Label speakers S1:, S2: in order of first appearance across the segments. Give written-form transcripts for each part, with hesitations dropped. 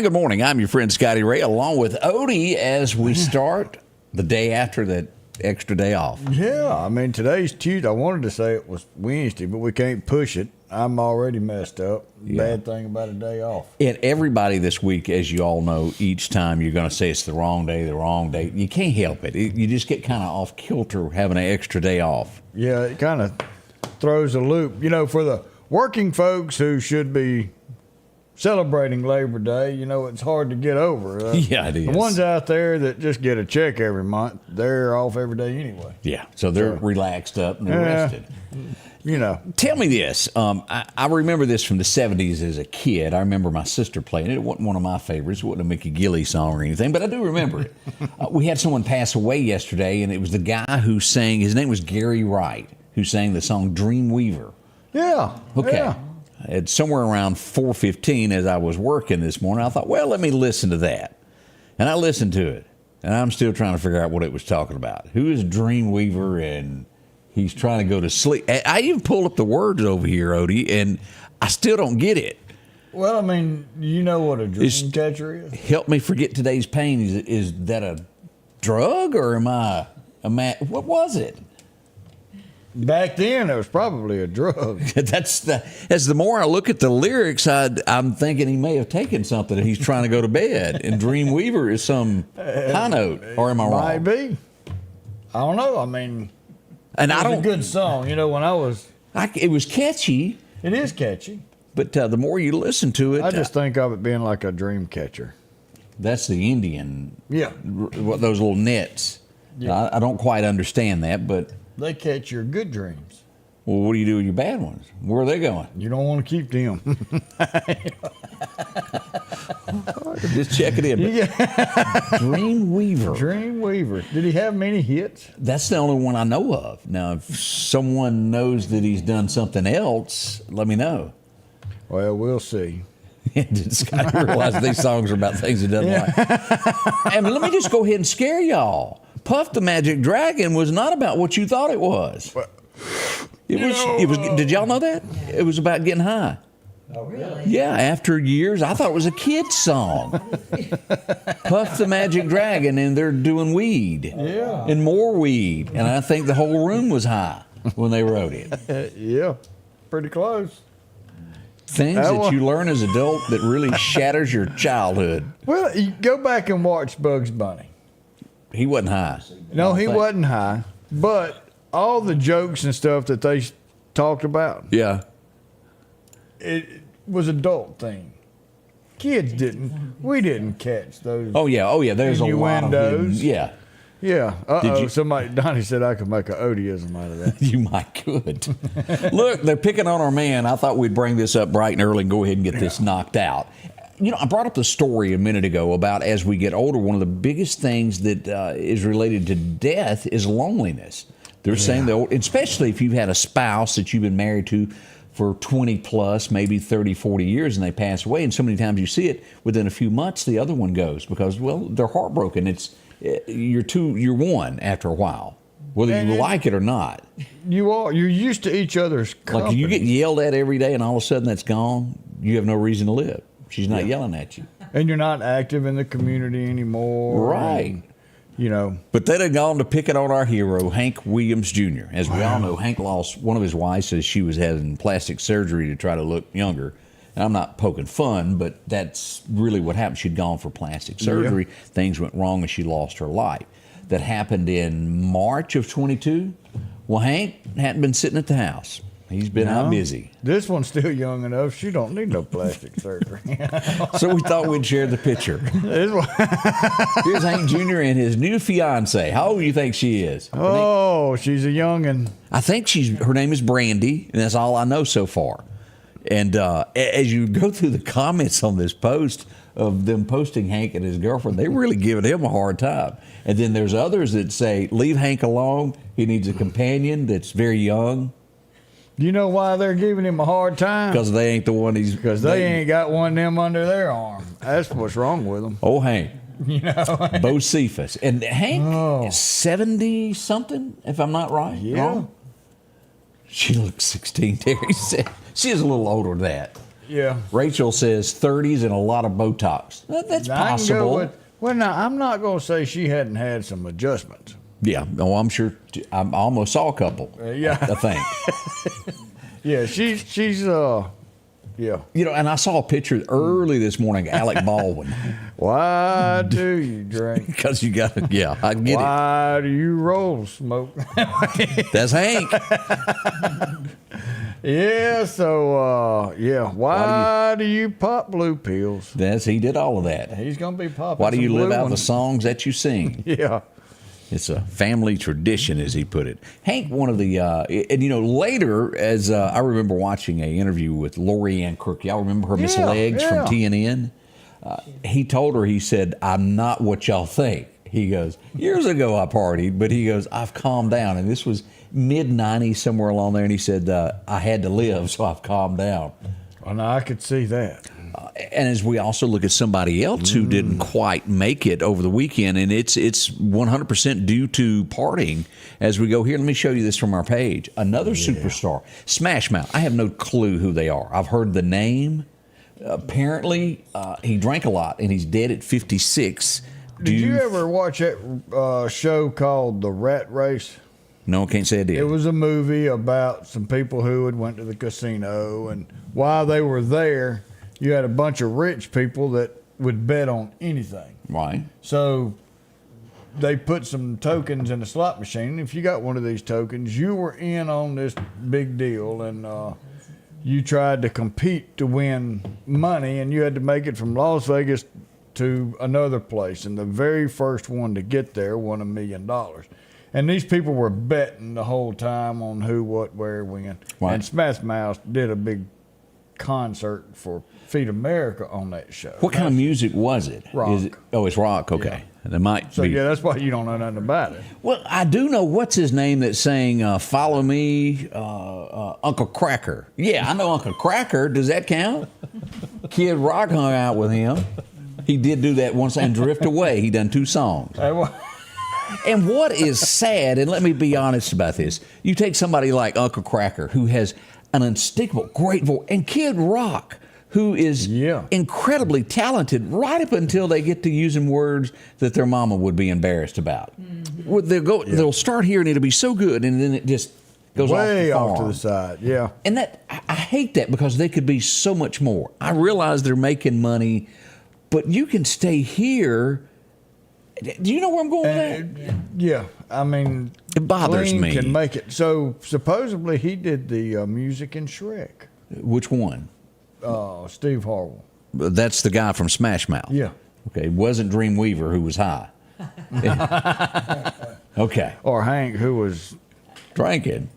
S1: Good morning. I'm your friend Scotty Ray, along with Odie, as we start the day after that extra day off.
S2: Yeah, I mean, today's Tuesday. I wanted to say it was Wednesday, but we can't push it. I'm already messed up.
S1: Yeah.
S2: Bad thing about a day off.
S1: And everybody this week, as you all know, each time you're going to say it's the wrong day. You can't help it. You just get kind of off kilter having an extra day off.
S2: Yeah, it kind of throws a loop. You know, for the working folks who should be celebrating Labor Day, you know, it's hard to get over.
S1: Yeah, it is.
S2: The ones out there that just get a check every month, they're off every day anyway.
S1: Yeah, so they're relaxed up and they're rested.
S2: You know.
S1: Tell me this. I remember this from the 70s as a kid. I remember my sister playing it. It wasn't one of my favorites. It wasn't a Mickey Gilley song or anything, but I do remember it. We had someone pass away yesterday, and it was the guy who sang, his name was Gary Wright, who sang the song Dreamweaver.
S2: Yeah.
S1: Okay.
S2: Yeah.
S1: It's somewhere around 4:15 as I was working this morning. I thought, well, let me listen to that. And I listened to it, and I'm still trying to figure out what it was talking about. Who is Dreamweaver, and he's trying to go to sleep. I even pulled up the words over here, Odie, and I still don't get it.
S2: Well, I mean, you know what a dream catcher is?
S1: Help me forget today's pain. Is that a drug, or am I what was it?
S2: Back then, it was probably a drug.
S1: As the more I look at the lyrics, I'm thinking he may have taken something and he's trying to go to bed. And Dreamweaver is some high note, or am I wrong?
S2: Might be. I don't know. I mean,
S1: and
S2: it was a good song. You know, when
S1: it was catchy.
S2: It is catchy.
S1: But the more you listen to it,
S2: I just think of it being like a dream catcher.
S1: That's the Indian.
S2: Yeah.
S1: Those little nets. Yeah. I don't quite understand that, but
S2: they catch your good dreams.
S1: Well, what do you do with your bad ones? Where are they going?
S2: You don't want to keep them.
S1: Just check it in. Dreamweaver.
S2: Dreamweaver. Did he have many hits?
S1: That's the only one I know of. Now, if someone knows that he's done something else, let me know.
S2: Well, we'll see.
S1: Did Scotty realize these songs are about things he doesn't like? And let me just go ahead and scare y'all. Puff the Magic Dragon was not about what you thought it was. It was. Did y'all know that? It was about getting high.
S3: Oh, really?
S1: Yeah, after years, I thought it was a kid's song. Puff the Magic Dragon, and they're doing weed.
S2: Yeah.
S1: And more weed. And I think the whole room was high when they wrote it.
S2: Yeah, pretty close.
S1: Things that you learn as an adult that really shatters your childhood.
S2: Well, you go back and watch Bugs Bunny.
S1: He wasn't high.
S2: No, he wasn't high. But all the jokes and stuff that they talked about,
S1: Yeah.
S2: it was adult thing. Kids didn't. We didn't catch those.
S1: Oh yeah. There's a lot of hidden,
S2: Yeah. Somebody, Donnie said I could make an Odieism out of that.
S1: You might could. Look, they're picking on our man. I thought we'd bring this up bright and early and go ahead and get this knocked out. You know, I brought up the story a minute ago about as we get older, one of the biggest things that is related to death is loneliness. They're saying that, especially if you've had a spouse that you've been married to for 20 plus, maybe 30, 40 years, and they pass away, and so many times you see it, within a few months, the other one goes because, well, they're heartbroken. You're one after a while, whether you like it or not.
S2: You're used to each other's company.
S1: Like if you get yelled at every day and all of a sudden that's gone, you have no reason to live. She's not yelling at you.
S2: And you're not active in the community anymore.
S1: Right.
S2: And,
S1: But they'd have gone to pick it on our hero, Hank Williams Jr. As we all know, Hank lost one of his wives as she was having plastic surgery to try to look younger. And I'm not poking fun, but that's really what happened. She'd gone for plastic surgery. Yeah. Things went wrong and she lost her life. That happened in March of 22. Well, Hank hadn't been sitting at the house. He's been out busy.
S2: This one's still young enough. She don't need no plastic surgery.
S1: So we thought we'd share the picture.
S2: This one-
S1: Here's Hank Jr. and his new fiance. How old do you think she is?
S2: Oh, she's a youngin'.
S1: I think her name is Brandy, and that's all I know so far. And as you go through the comments on this post of them posting Hank and his girlfriend, they really giving him a hard time. And then there's others that say, leave Hank alone. He needs a companion that's very young.
S2: You know why they're giving him a hard time?
S1: Because they ain't the one he's...
S2: Because they ain't got one of them under their arm. That's what's wrong with them.
S1: Oh, Hank.
S2: You know?
S1: Bocephus. And Hank is 70-something, if I'm not right.
S2: Yeah.
S1: Wrong? She looks 16, Terry said. She is a little older than that.
S2: Yeah.
S1: Rachel says 30s and a lot of Botox. That's possible.
S2: Well, now, I'm not going to say she hadn't had some adjustments.
S1: Yeah. Oh, I'm sure. I almost saw a couple.
S2: Yeah.
S1: I think.
S2: Yeah, she's yeah.
S1: You know, and I saw a picture early this morning, Alec Baldwin.
S2: Why do you drink?
S1: Because you got to, yeah, I get it.
S2: Why do you roll smoke?
S1: That's Hank.
S2: Yeah, so, yeah. Why do you pop blue pills?
S1: He did all of that.
S2: He's going to be popping
S1: Why do you
S2: some
S1: live
S2: blue
S1: out the
S2: ones.
S1: songs that you sing?
S2: Yeah.
S1: It's a family tradition, as he put it. Hank, one of the, and you know, later, as I remember watching an interview with Lori Ann Crook. Y'all remember her, Miss Legs from TNN? He told her, he said, I'm not what y'all think. He goes, years ago I partied, but he goes, I've calmed down. And this was mid-90s, somewhere along there. And he said, I had to live, so I've calmed down.
S2: Well, now I could see that.
S1: And as we also look at somebody else who didn't quite make it over the weekend, and it's 100% due to partying. As we go here, let me show you this from our page. Another superstar, Smash Mouth. I have no clue who they are. I've heard the name. Apparently, he drank a lot, and he's dead at 56.
S2: Did you ever watch that show called The Rat Race?
S1: No, I can't say I did.
S2: It was a movie about some people who had went to the casino, and while they were there, you had a bunch of rich people that would bet on anything.
S1: Right.
S2: So they put some tokens in a slot machine. If you got one of these tokens, you were in on this big deal, and you tried to compete to win money, and you had to make it from Las Vegas to another place. And the very first one to get there won $1 million. And these people were betting the whole time on who, what, where, when.
S1: Right.
S2: And Smash Mouth did a big concert for Feed America on that show.
S1: What kind of music was it?
S2: Rock.
S1: It's rock. Okay. Yeah. That might
S2: So,
S1: be.
S2: yeah, that's why you don't know nothing about it.
S1: Well, I do know what's his name that sang "Follow Me," Uncle Cracker. Yeah, I know Uncle Cracker. Does that count? Kid Rock hung out with him. He did do that once and Drift Away. He done 2 songs. And what is sad, and let me be honest about this, you take somebody like Uncle Cracker, who has an unspeakable great voice, and Kid Rock, who is incredibly talented, right up until they get to using words that their mama would be embarrassed about. Mm-hmm. They'll start here, and it'll be so good, and then it just goes
S2: way
S1: off
S2: to the side. Yeah.
S1: And that I hate that, because they could be so much more. I realize they're making money, but you can stay here. Do you know where I'm going with that?
S2: Yeah, I mean,
S1: it bothers
S2: Clean
S1: me.
S2: Can make it. So supposedly he did the music in Shrek.
S1: Which one?
S2: Steve Harwell.
S1: That's the guy from Smash Mouth.
S2: Yeah.
S1: Okay, it wasn't Dreamweaver who was high. Okay.
S2: Or Hank, who was
S1: drinking.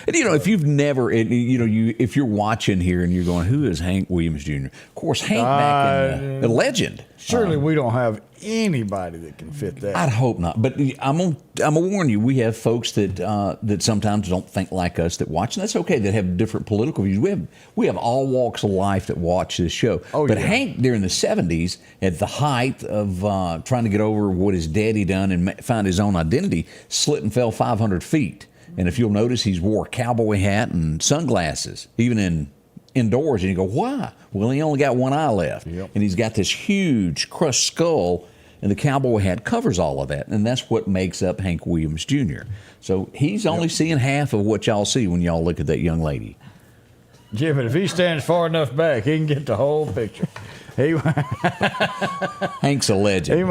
S1: And you know, if you've never, if you're watching here and you're going, who is Hank Williams Jr.? Of course, Hank back in the legend.
S2: Surely we don't have anybody that can fit that.
S1: I'd hope not. But I'm gonna warn you, we have folks that sometimes don't think like us that watch, and that's okay. That have different political views. We have all walks of life that watch this show. But Hank, during the 70s, at the height of trying to get over what his daddy done and find his own identity, slipped and fell 500 feet. And if you'll notice, he's wore a cowboy hat and sunglasses, even indoors. And you go, why? Well, he only got one eye left.
S2: Yep.
S1: And he's got this huge crushed skull, and the cowboy hat covers all of that. And that's what makes up Hank Williams Jr. So he's only seeing half of what y'all see when y'all look at that young lady.
S2: Yeah, but if he stands far enough back, he can get the whole picture. He,
S1: Hank's a legend.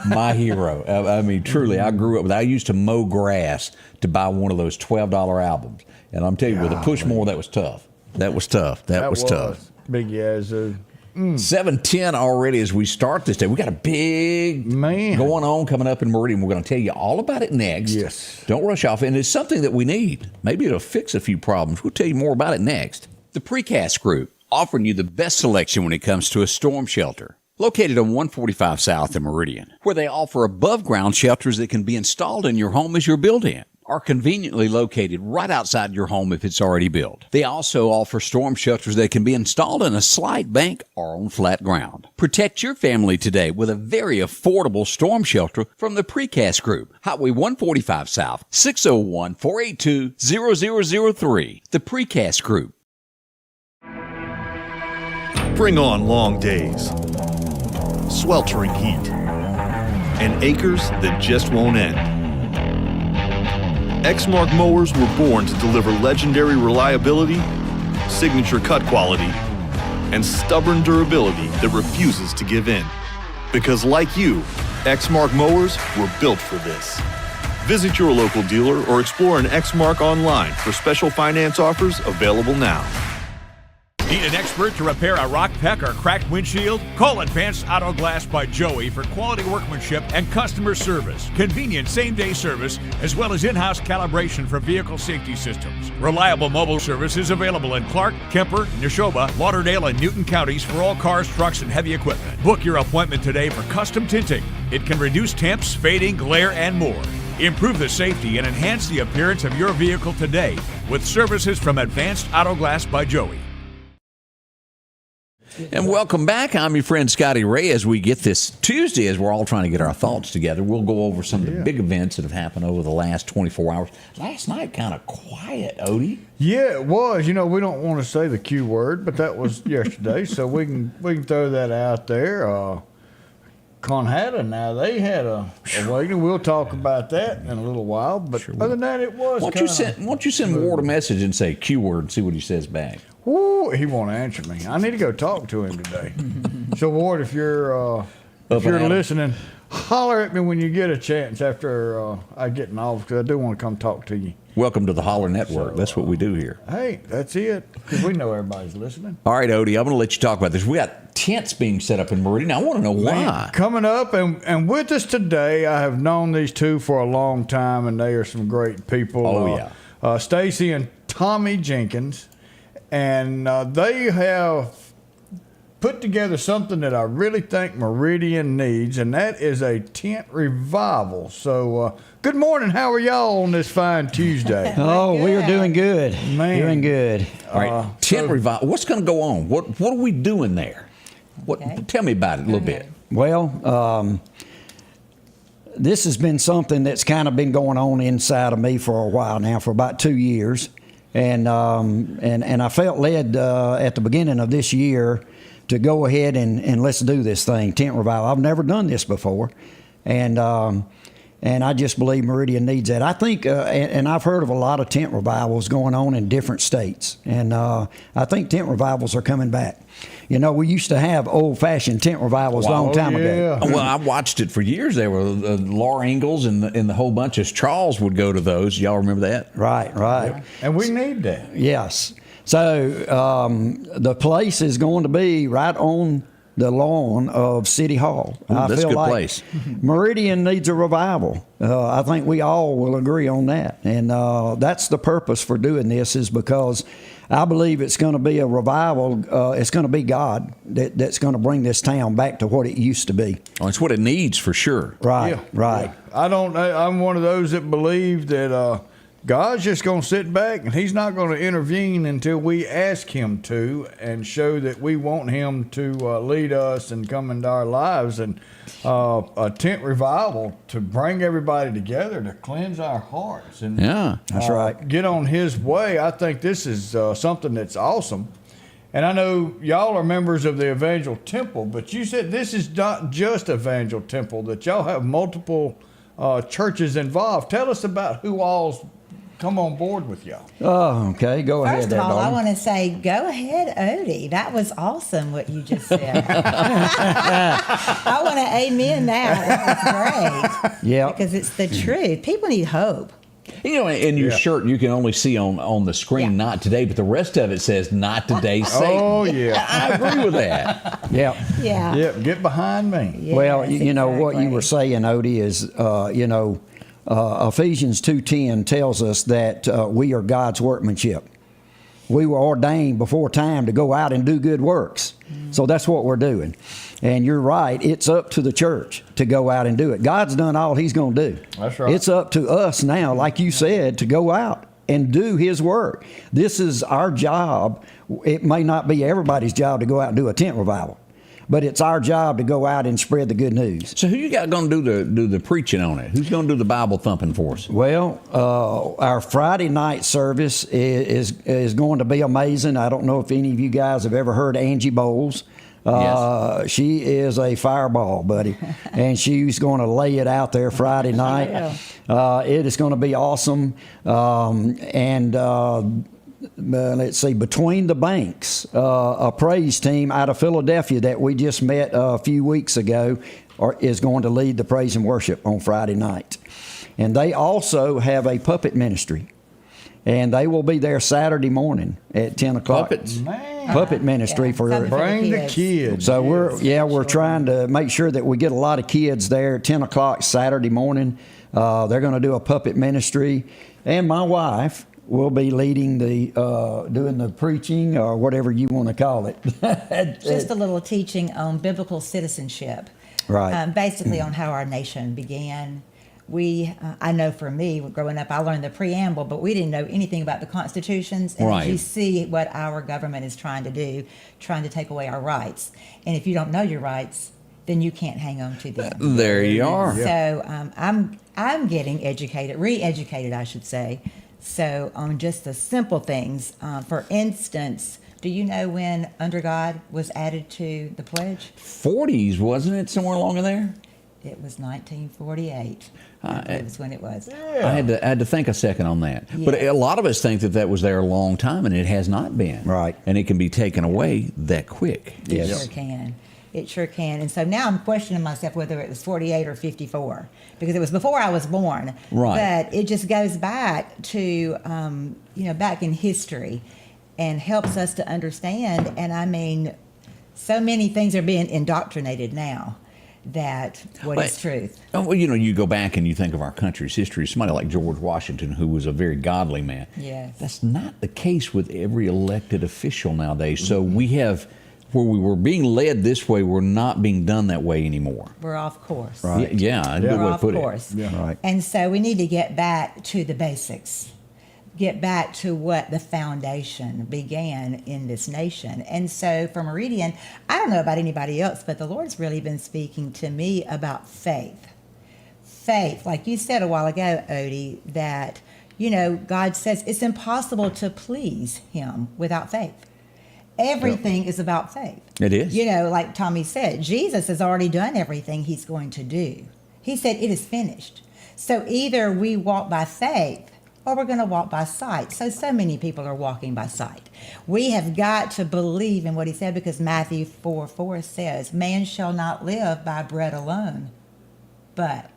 S1: My hero. I mean, truly, I grew up with. I used to mow grass to buy one of those $12 albums, and I'm telling you, with a Pushmore, that was tough. That was tough. That was tough.
S2: Big Yazoo.
S1: 7:10 already as we start this day. We got a big going on coming up in Meridian. We're going to tell you all about it next.
S2: Yes.
S1: Don't rush off. And it's something that we need. Maybe it'll fix a few problems. We'll tell you more about it next. The Precast Group, offering you the best selection when it comes to a storm shelter. Located on 145 South in Meridian, where they offer above-ground shelters that can be installed in your home as you're built in, are conveniently located right outside your home if it's already built. They also offer storm shelters that can be installed in a slight bank or on flat ground. Protect your family today with a very affordable storm shelter from the Precast Group. Highway 145 South, 601-482-0003. The Precast Group.
S3: Bring on long days, sweltering heat, and acres that just won't end. Exmark mowers were born to deliver legendary reliability, signature cut quality, and stubborn durability that refuses to give in. Because like you, Exmark mowers were built for this. Visit your local dealer or explore an Exmark online for special finance offers available now.
S4: Need an expert to repair a rock peck or cracked windshield? Call Advanced Auto Glass by Joey for quality workmanship and customer service. Convenient same-day service, as well as in-house calibration for vehicle safety systems. Reliable mobile service is available in Clark, Kemper, Neshoba, Lauderdale, and Newton counties for all cars, trucks, and heavy equipment. Book your appointment today for custom tinting. It can reduce temps, fading, glare, and more. Improve the safety and enhance the appearance of your vehicle today with services from Advanced Auto Glass by Joey.
S1: And welcome back. I'm your friend Scotty Ray. As we get this Tuesday, as we're all trying to get our thoughts together, we'll go over some of the big events that have happened over the last 24 hours. Last night, kind of quiet, Odie.
S2: Yeah, it was. You know, we don't want to say the Q word, but that was yesterday, so we can throw that out there. Konahatta, now they had a awakening. We'll talk about that in a little while. But other than that, it was.
S1: Why don't you send Ward a message and say Q word and see what he says back?
S2: Ooh, he won't answer me. I need to go talk to him today. So Ward, if you're listening, holler at me when you get a chance after I get in office, because I do want to come talk to you.
S1: Welcome to the Holler Network. That's what we do here.
S2: Hey, that's it. Because we know everybody's listening.
S1: All right, Odie, I'm going to let you talk about this. We got tents being set up in Meridian. I want to know why.
S2: Coming up, and with us today, I have known these two for a long time, and they are some great people.
S1: Oh, yeah.
S2: Stacy and Tommy Jenkins. And they have put together something that I really think Meridian needs, and that is a tent revival. So, good morning. How are y'all on this fine Tuesday?
S5: Oh, we are doing good.
S2: Man.
S5: Doing good.
S1: All right, tent revival. What's going to go on? What are we doing there? Tell me about it a little bit.
S5: Well, this has been something that's kind of been going on inside of me for a while now, for about 2 years. And I felt led at the beginning of this year to go ahead and let's do this thing, tent revival. I've never done this before, and I just believe Meridian needs that. I think, and I've heard of a lot of tent revivals going on in different states, and I think tent revivals are coming back. You know, we used to have old-fashioned tent revivals a long time ago.
S1: Well, I watched it for years. There were Laura Ingalls and the whole bunch of Charles would go to those. Y'all remember that?
S5: Right.
S2: Yeah. And we need that.
S5: Yes. So the place is going to be right on the lawn of City Hall.
S1: Ooh,
S5: I
S1: that's
S5: feel
S1: a good
S5: like
S1: place.
S5: Meridian needs a revival. I think we all will agree on that. And that's the purpose for doing this, is because I believe it's going to be a revival. It's going to be God that's going to bring this town back to what it used to be.
S1: Oh, it's what it needs for sure.
S5: Right,
S2: Yeah.
S5: right.
S2: I'm one of those that believe that God's just going to sit back and he's not going to intervene until we ask him to, and show that we want him to lead us and come into our lives. And a tent revival to bring everybody together, to cleanse our hearts. And
S5: That's right.
S2: Get on his way. I think this is something that's awesome. And I know y'all are members of the Evangel Temple, but you said this is not just Evangel Temple, that y'all have multiple churches involved. Tell us about who all's come on board with y'all.
S5: Oh, okay. Go ahead.
S6: First
S5: there,
S6: of all, I
S5: darling.
S6: want to say, go ahead, Odie. That was awesome what you just said. I want to amen that. That was great.
S5: Yeah.
S6: Because it's the truth. People need hope.
S1: You know, in your
S2: Yeah.
S1: shirt, you can only see on the screen,
S6: Yeah.
S1: not today, but the rest of it says, not today, Satan.
S2: Oh, yeah.
S1: I agree with that.
S5: Yeah.
S6: Yeah.
S2: Yep, get behind me.
S6: Yes,
S5: Well, you know what you
S6: exactly.
S5: were saying, Odie, is Ephesians 2:10 tells us that we are God's workmanship. We were ordained before time to go out and do good works. So that's what we're doing. And you're right, it's up to the church to go out and do it. God's done all He's going to do.
S2: That's right.
S5: It's up to us now, like you said, to go out and do His work. This is our job. It may not be everybody's job to go out and do a tent revival, but it's our job to go out and spread the good news.
S1: So who you got going to do the preaching on it? Who's going to do the Bible thumping for us?
S5: Well, our Friday night service is going to be amazing. I don't know if any of you guys have ever heard Angie Bowles.
S1: Yes.
S5: She is a fireball, buddy, and she's going to lay it out there Friday night. It is going to be awesome. Let's see, Between the Banks, a praise team out of Philadelphia that we just met a few weeks ago is going to lead the praise and worship on Friday night. And they also have a puppet ministry. And they will be there Saturday morning at 10 o'clock.
S1: Puppets?
S2: Man.
S5: Puppet ministry
S6: Yeah,
S5: for...
S6: something
S2: Bring the
S6: kids.
S2: kids.
S5: So we're trying to make sure that we get a lot of kids there at 10 o'clock Saturday morning. They're going to do a puppet ministry. And my wife will be leading doing the preaching or whatever you want to call it.
S6: Just a little teaching on biblical citizenship.
S5: Right.
S6: Basically on how our nation began. I know for me, growing up, I learned the preamble, but we didn't know anything about the constitutions. And
S1: Right.
S6: you see what our government is trying to do, trying to take away our rights. And if you don't know your rights, then you can't hang on to them.
S1: There you are.
S6: So I'm getting educated, re-educated, I should say. So on just the simple things. For instance, do you know when Under God was added to the pledge?
S1: 40s, wasn't it? Somewhere along in there?
S6: It was 1948. I believe is when it was.
S1: I had to think a second on that.
S6: Yeah.
S1: But a lot of us think that was there a long time, and it has not been.
S5: Right.
S1: And it can be taken away that quick.
S6: It
S5: Yes.
S6: sure can. It sure can. And so now I'm questioning myself whether it was 48 or 54 because it was before I was born.
S1: Right.
S6: But it just goes back to, back in history and helps us to understand. And I mean, so many things are being indoctrinated now that what is truth.
S1: Oh, well, you go back and you think of our country's history. Somebody like George Washington, who was a very godly man.
S6: Yes.
S1: That's not the case with every elected official nowadays. So we have, where we were being led this way, we're not being done that way anymore.
S6: We're off course.
S5: Right.
S1: Yeah, a good
S6: We're
S1: way to
S6: off
S1: put
S6: course.
S1: it.
S2: Yeah.
S5: Right.
S6: And so we need to get back to the basics, get back to what the foundation began in this nation. And so for Meridian, I don't know about anybody else, but the Lord's really been speaking to me about faith. Faith, like you said a while ago, Odie, that, God says it's impossible to please Him without faith. Everything is about faith.
S1: It is.
S6: Like Tommy said, Jesus has already done everything He's going to do. He said it is finished. So either we walk by faith or we're going to walk by sight. So many people are walking by sight. We have got to believe in what He said because Matthew 4:4 says, man shall not live by bread alone, but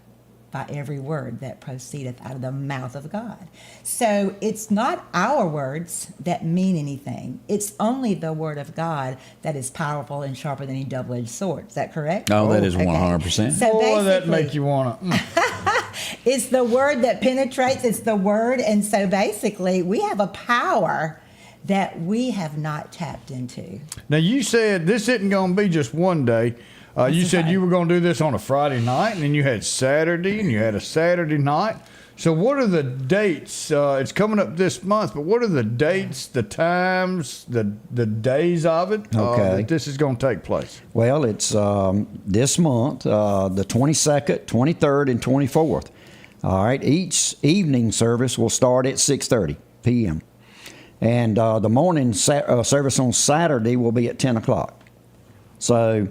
S6: by every word that proceedeth out of the mouth of God. So it's not our words that mean anything. It's only the word of God that is powerful and sharper than any double-edged sword. Is that correct?
S1: Oh, that is
S6: Okay.
S1: 100%.
S6: So
S2: Boy, that
S6: basically,
S2: make you want to.
S6: it's the word that penetrates. It's the word. And so basically, we have a power that we have not tapped into.
S2: Now, you said this isn't going to be just one day. You said you were going to do this on a Friday night, and then you had Saturday, and you had a Saturday night. So what are the dates? It's coming up this month, but what are the dates, the times, the days of it
S5: Okay.
S2: that this is going to take place?
S5: Well, it's this month, the 22nd, 23rd, and 24th. All right. Each evening service will start at 6:30 p.m. And the morning service on Saturday will be at 10 o'clock. So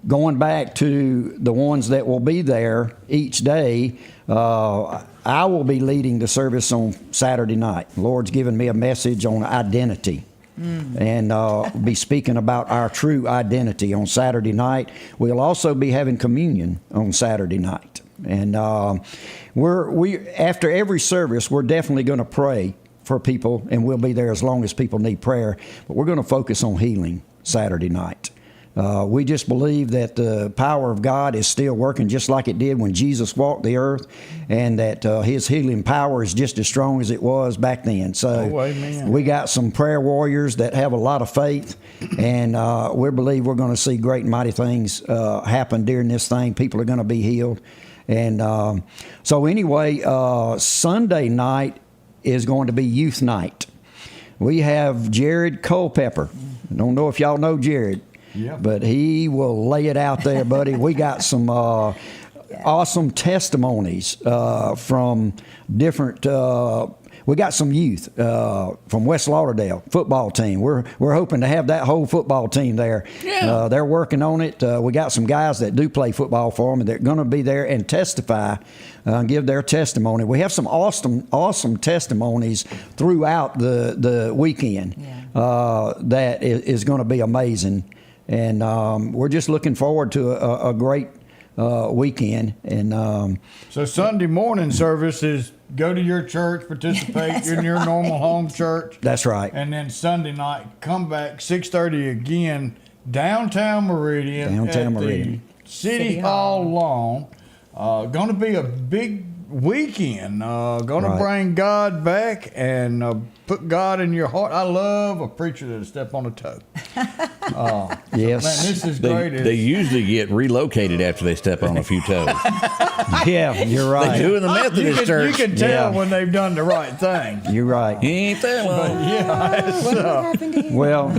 S5: going back to the ones that will be there each day, I will be leading the service on Saturday night. The Lord's given me a message on identity. And be speaking about our true identity on Saturday night. We'll also be having communion on Saturday night. And we after every service, we're definitely going to pray for people, and we'll be there as long as people need prayer. But we're going to focus on healing Saturday night. We just believe that the power of God is still working just like it did when Jesus walked the earth, and that his healing power is just as strong as it was back then. So we got some prayer warriors that have a lot of faith, and we believe we're going to see great and mighty things happen during this thing. People are going to be healed. And so anyway, Sunday night is going to be youth night. We have Jared Culpepper. I don't know if y'all know Jared. Yep. But he will lay it out there, buddy. We got some awesome testimonies from different. We got some youth from West Lauderdale football team. We're hoping to have that whole football team there. Yeah. They're working on it. We got some guys that do play football for them, and they're going to be there and testify and give their testimony. We have some awesome testimonies throughout the weekend that is going to be amazing. And we're just looking forward to a great weekend. And
S2: so Sunday morning service is go to your church, participate in your normal home church.
S5: That's right.
S2: And then Sunday night, come back 6:30 again, downtown Meridian. The City Hall lawn. Going to be a big weekend. Going to bring God back and put God in your heart. I love a preacher that'll step on a toe.
S5: Yes.
S2: Man, this is great.
S1: They usually get relocated after they step on a few toes.
S5: Yeah, you're right.
S1: They do in the Methodist church.
S2: You can tell when they've done the right thing.
S5: You're right.
S1: He ain't that long.
S6: What happened to him?
S5: Well,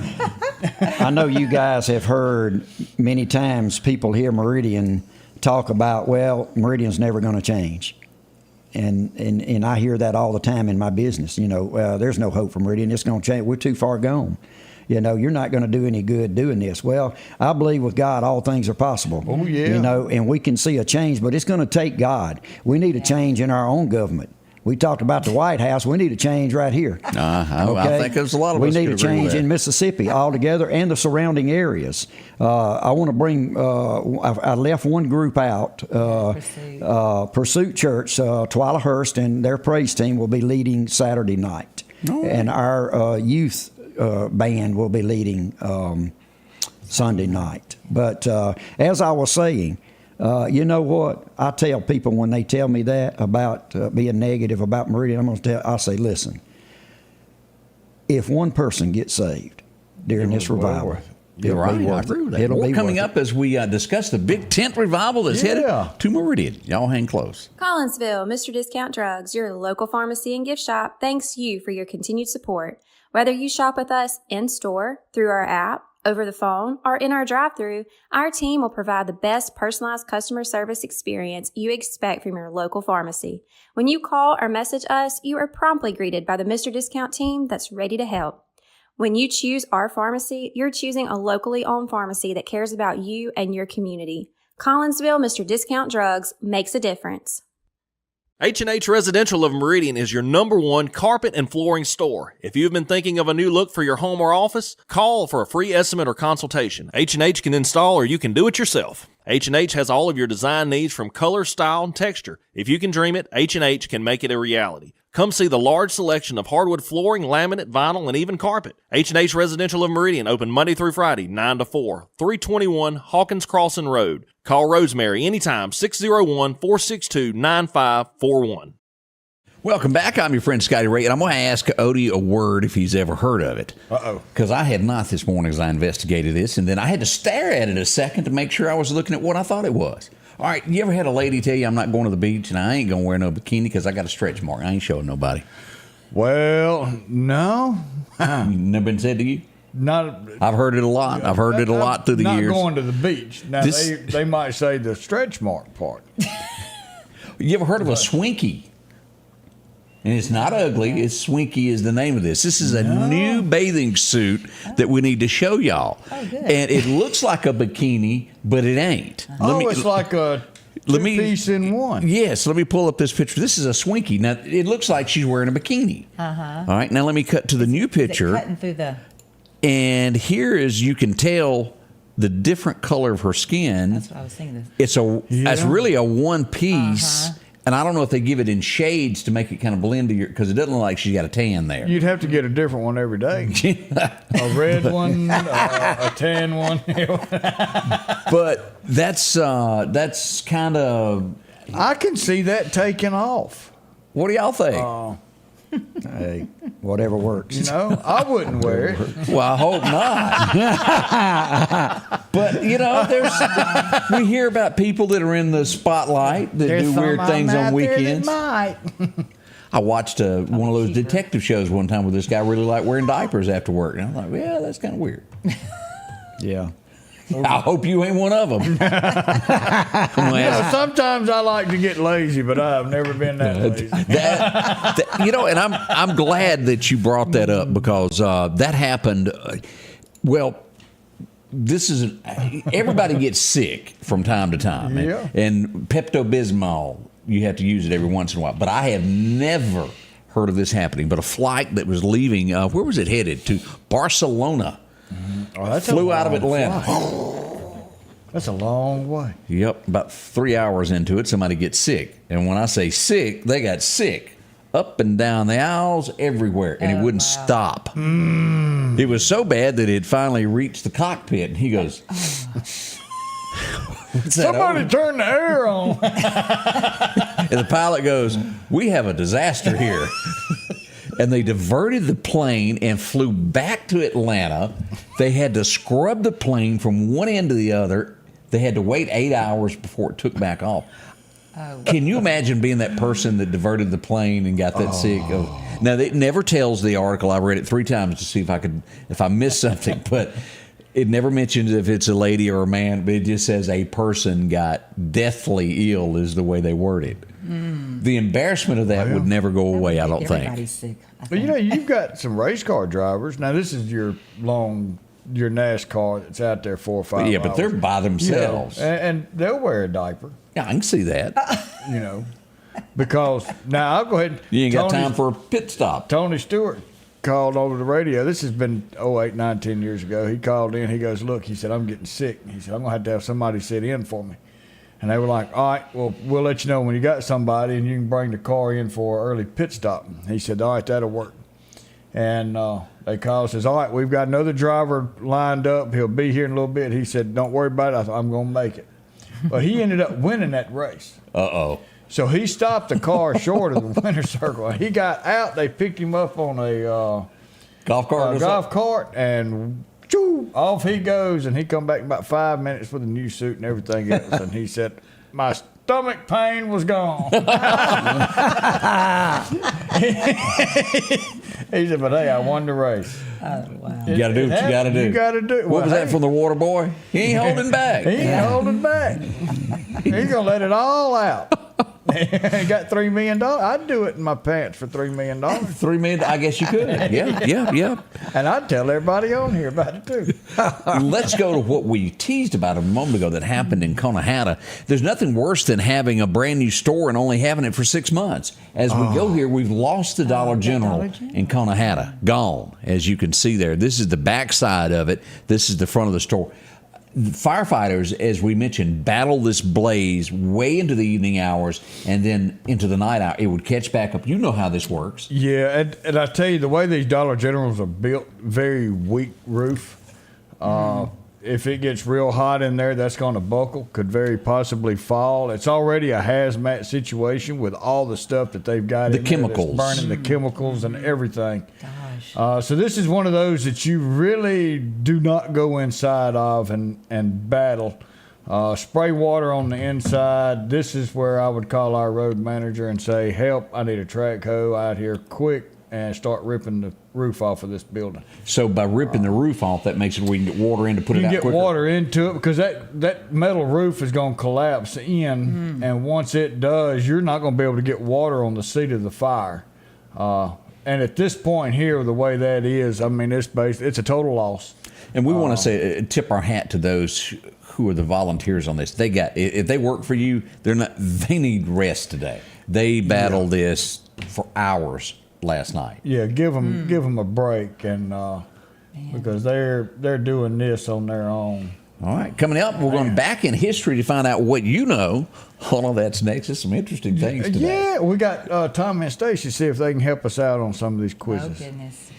S5: I know you guys have heard many times people hear Meridian talk about, well, Meridian's never going to change. And I hear that all the time in my business. There's no hope for Meridian. It's going to change. We're too far gone. You're not going to do any good doing this. Well, I believe with God, all things are possible.
S2: Oh, yeah.
S5: And we can see a change, but it's going to take God. We need a change in our own government. We talked about the White House. We need a change right here.
S1: I think there's a lot of us.
S5: We need a change in Mississippi altogether and the surrounding areas. I want to bring. I left one group out. Pursuit Church, Twyla Hurst, and their praise team will be leading Saturday night, and our youth band will be leading Sunday night. But as I was saying. You know what? I tell people when they tell me that about being negative about Meridian, I say, listen, if one person gets saved during this revival, it'll be worth it. It'll be
S1: coming up as we discuss the big tent revival that's headed to Meridian. Y'all hang close.
S7: Collinsville, Mr. Discount Drugs, your local pharmacy and gift shop, thanks you for your continued support. Whether you shop with us in store, through our app, over the phone, or in our drive-thru, our team will provide the best personalized customer service experience you expect from your local pharmacy. When you call or message us, you are promptly greeted by the Mr. Discount team that's ready to help. When you choose our pharmacy, you're choosing a locally owned pharmacy that cares about you and your community. Collinsville, Mr. Discount Drugs makes a difference.
S8: H&H Residential of Meridian is your #1 carpet and flooring store. If you've been thinking of a new look for your home or office, call for a free estimate or consultation. H&H can install or you can do it yourself. H&H has all of your design needs from color, style, and texture. If you can dream it, H&H can make it a reality. Come see the large selection of hardwood flooring, laminate, vinyl, and even carpet. H&H Residential of Meridian, open Monday through Friday, 9 to 4, 321 Hawkins Crossing Road. Call Rosemary anytime, 601-462-9541.
S1: Welcome back. I'm your friend Scotty Ray, and I'm going to ask Odie a word if he's ever heard of it. Because I had not this morning as I investigated this, and then I had to stare at it a second to make sure I was looking at what I thought it was. All right, you ever had a lady tell you I'm not going to the beach and I ain't going to wear no bikini because I got a stretch mark? I ain't showing nobody.
S2: Well, no.
S1: Never been said to you?
S2: Not.
S1: I've heard it a lot. I've heard it a lot through the years.
S2: Not going to the beach. Now, they might say the stretch mark part.
S1: You ever heard of a swinky? And it's not ugly. It's Swinky is the name of this. This is a new bathing suit that we need to show y'all.
S6: Oh, good.
S1: And it looks like a bikini, but it ain't.
S2: It's like a two-piece in one.
S1: Yes, let me pull up this picture. This is a Swinky. Now, it looks like she's wearing a bikini. All right, now let me cut to the new picture.
S6: Cutting through the...
S1: And here is, you can tell the different color of her skin.
S6: That's what I was thinking.
S1: It's really a one piece. And I don't know if they give it in shades to make it kind of blend to your, because it doesn't look like she's got a tan there.
S2: You'd have to get a different one every day. A red one, a tan one.
S1: But that's kind of.
S2: I can see that taking off.
S1: What do y'all think?
S5: Hey, whatever works.
S2: I wouldn't wear it.
S1: Well, I hope not. But we hear about people that are in the spotlight that do weird things on weekends. I watched one of those detective shows one time where this guy really liked wearing diapers after work, and I'm like, yeah, that's kind of weird.
S5: Yeah.
S1: I hope you ain't one of them.
S2: Sometimes I like to get lazy, but I've never been that lazy.
S1: And I'm glad that you brought that up, because that happened. This is everybody gets sick from time to time, and Pepto-Bismol, you have to use it every once in a while. But I have never heard of this happening. But a flight that was leaving, where was it headed to? Barcelona. Flew out of Atlanta.
S2: That's a long way.
S1: Yep, about 3 hours into it, somebody gets sick. And when I say sick, they got sick. Up and down the aisles, everywhere, and it wouldn't stop. It was so bad that it finally reached the cockpit, and he goes,
S2: Somebody turn the air on.
S1: And the pilot goes, we have a disaster here. And they diverted the plane and flew back to Atlanta. They had to scrub the plane from one end to the other. They had to wait 8 hours before it took back off. Can you imagine being that person that diverted the plane and got that sick? Now, it never tells the article. I read it 3 times to see if I missed something, but it never mentions if it's a lady or a man, but it just says a person got deathly ill is the way they word it. The embarrassment of that would never go away, I don't think.
S6: Everybody's sick.
S2: But you've got some race car drivers. Now, this is your NASCAR that's out there 4 or 5 hours.
S1: Yeah, but they're by themselves.
S2: And they'll wear a diaper.
S1: Yeah, I can see that.
S2: Because now I'll go ahead.
S1: You ain't got time for a pit stop.
S2: Tony Stewart called over the radio. This has been 8, 9, 10 years ago. He called in. He goes, look, he said, I'm getting sick. He said, I'm going to have somebody sit in for me. And they were like, all right, well, we'll let you know when you got somebody and you can bring the car in for an early pit stop. He said, all right, that'll work. And they called and says, all right, we've got another driver lined up. He'll be here in a little bit. He said, don't worry about it. I thought, I'm going to make it. But he ended up winning that race.
S1: Uh-oh.
S2: So he stopped the car short of the winner's circle. He got out. They picked him up on a
S1: golf cart,
S2: and off he goes. And he come back in about 5 minutes with a new suit and everything else. And he said, my stomach pain was gone. He said, but hey, I won the race.
S6: Oh, wow.
S1: You got to do what you got to do.
S2: You got to do it.
S1: What was that from the water boy? He ain't holding back.
S2: He ain't holding back. He's going to let it all out. He got $3 million. I'd do it in my pants for $3 million.
S1: $3 million, I guess you could. Yeah.
S2: And I'd tell everybody on here about it too.
S1: Let's go to what we teased about a moment ago that happened in Konahatta. There's nothing worse than having a brand new store and only having it for 6 months. As we go here, we've lost the Dollar General in Konahatta. Gone, as you can see there. This is the back side of it. This is the front of the store. Firefighters, as we mentioned, battle this blaze way into the evening hours and then into the night hour. It would catch back up. You know how this works.
S2: Yeah, and I tell you, the way these Dollar Generals are built, very weak roof. If it gets real hot in there, that's going to buckle, could very possibly fall. It's already a hazmat situation with all the stuff that they've got
S1: the
S2: in
S1: chemicals.
S2: There that's burning the chemicals and everything.
S6: Gosh.
S2: So this is one of those that you really do not go inside of and battle. Spray water on the inside. This is where I would call our road manager and say, help, I need a track hoe out here quick, and start ripping the roof off of this building.
S1: So by ripping the roof off, that makes it we can get water in to put it out
S2: You
S1: quicker.
S2: get water into it because that metal roof is going to collapse in, and once it does, you're not going to be able to get water on the seat of the fire. And at this point here, the way that is, I mean, it's a total loss.
S1: And we want to say, tip our hat to those who are the volunteers on this. If they work for you, they need rest today. They battled this for hours last night.
S2: Yeah, give them a break, and because they're doing this on their own.
S1: All right, coming up, we're going back in history to find out what you know. All of that's next. There's some interesting things today.
S2: Yeah, we got Tom and Stacy, see if they can help us out on some of these
S6: Oh,
S2: quizzes.
S6: goodness.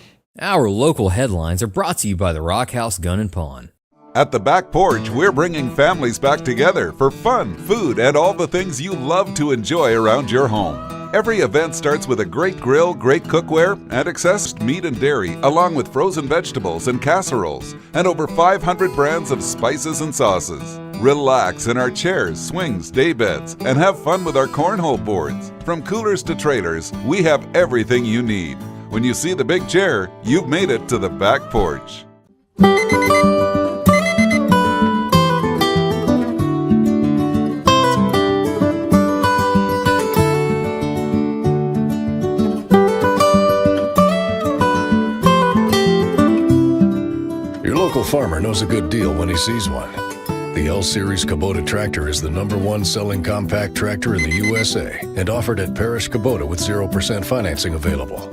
S9: Our local headlines are brought to you by the Rock House Gun and Pawn.
S10: At the Back Porch, we're bringing families back together for fun, food, and all the things you love to enjoy around your home. Every event starts with a great grill, great cookware, and accessed meat and dairy, along with frozen vegetables and casseroles, and over 500 brands of spices and sauces. Relax in our chairs, swings, day beds, and have fun with our cornhole boards. From coolers to trailers, we have everything you need. When you see the big chair, you've made it to the Back Porch.
S11: Your local farmer knows a good deal when he sees one. The L-Series Kubota tractor is the #1 selling compact tractor in the USA and offered at Parish Kubota with 0% financing available.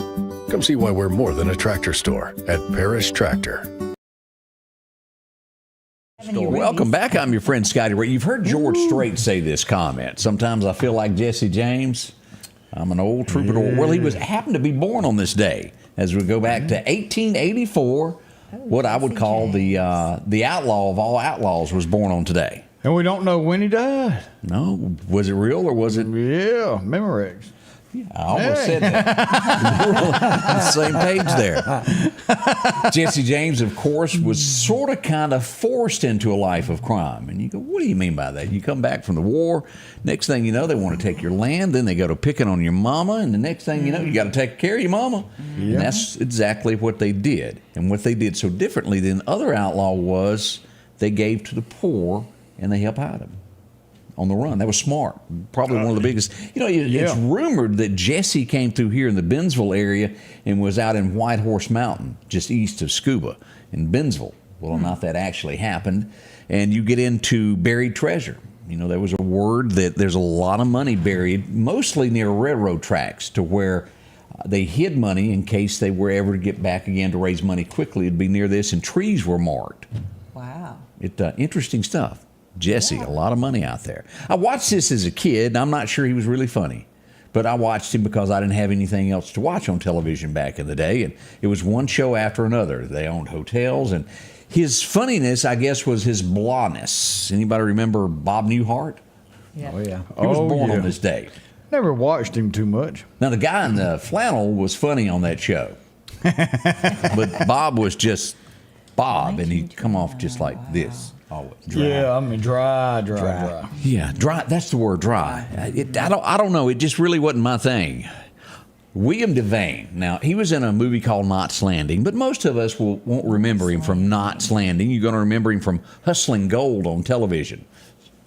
S11: Come see why we're more than a tractor store at Parish Tractor.
S1: Welcome back. I'm your friend Scotty Ray. You've heard George Strait say this comment. Sometimes I feel like Jesse James. I'm an old troubadour. Well, he happened to be born on this day. As we go back to 1884, what I would call the outlaw of all outlaws was born on today.
S2: And we don't know when he died.
S1: No, was it real or was it?
S2: Yeah, Memorex.
S1: I almost said that. We're on the same page there. Jesse James, of course, was sort of kind of forced into a life of crime. And you go, what do you mean by that? You come back from the war, next thing you know, they want to take your land, then they go to picking on your mama, and the next thing you know, you got to take care of your mama. And that's exactly what they did. And what they did so differently than other outlaw was they gave to the poor and they helped hide them on the run. That was smart. Probably one of the biggest. You know, it's rumored that Jesse came through here in the Bennsville area and was out in White Horse Mountain, just east of Scuba in Bennsville. Well, not that actually happened. And you get into buried treasure. You know, there was a word that there's a lot of money buried, mostly near railroad tracks, to where they hid money in case they were ever to get back again to raise money quickly. It'd be near this, and trees were marked.
S6: Wow.
S1: Interesting stuff. Jesse, a lot of money out there. I watched this as a kid, and I'm not sure he was really funny. But I watched him because I didn't have anything else to watch on television back in the day, and it was one show after another. They owned hotels, and his funniness, I guess, was his blahness. Anybody remember Bob Newhart?
S6: Yeah.
S2: Oh, yeah.
S1: He was born on this day.
S2: Never watched him too much.
S1: Now, the guy in the flannel was funny on that show. But Bob was just Bob, and he'd come off just like this. Always dry.
S2: Yeah, I mean dry.
S1: Yeah, dry. That's the word, dry. I don't know. It just really wasn't my thing. William Devane. Now, he was in a movie called Knots Landing, but most of us won't remember him from Knots Landing. You're going to remember him from Hustling Gold on television.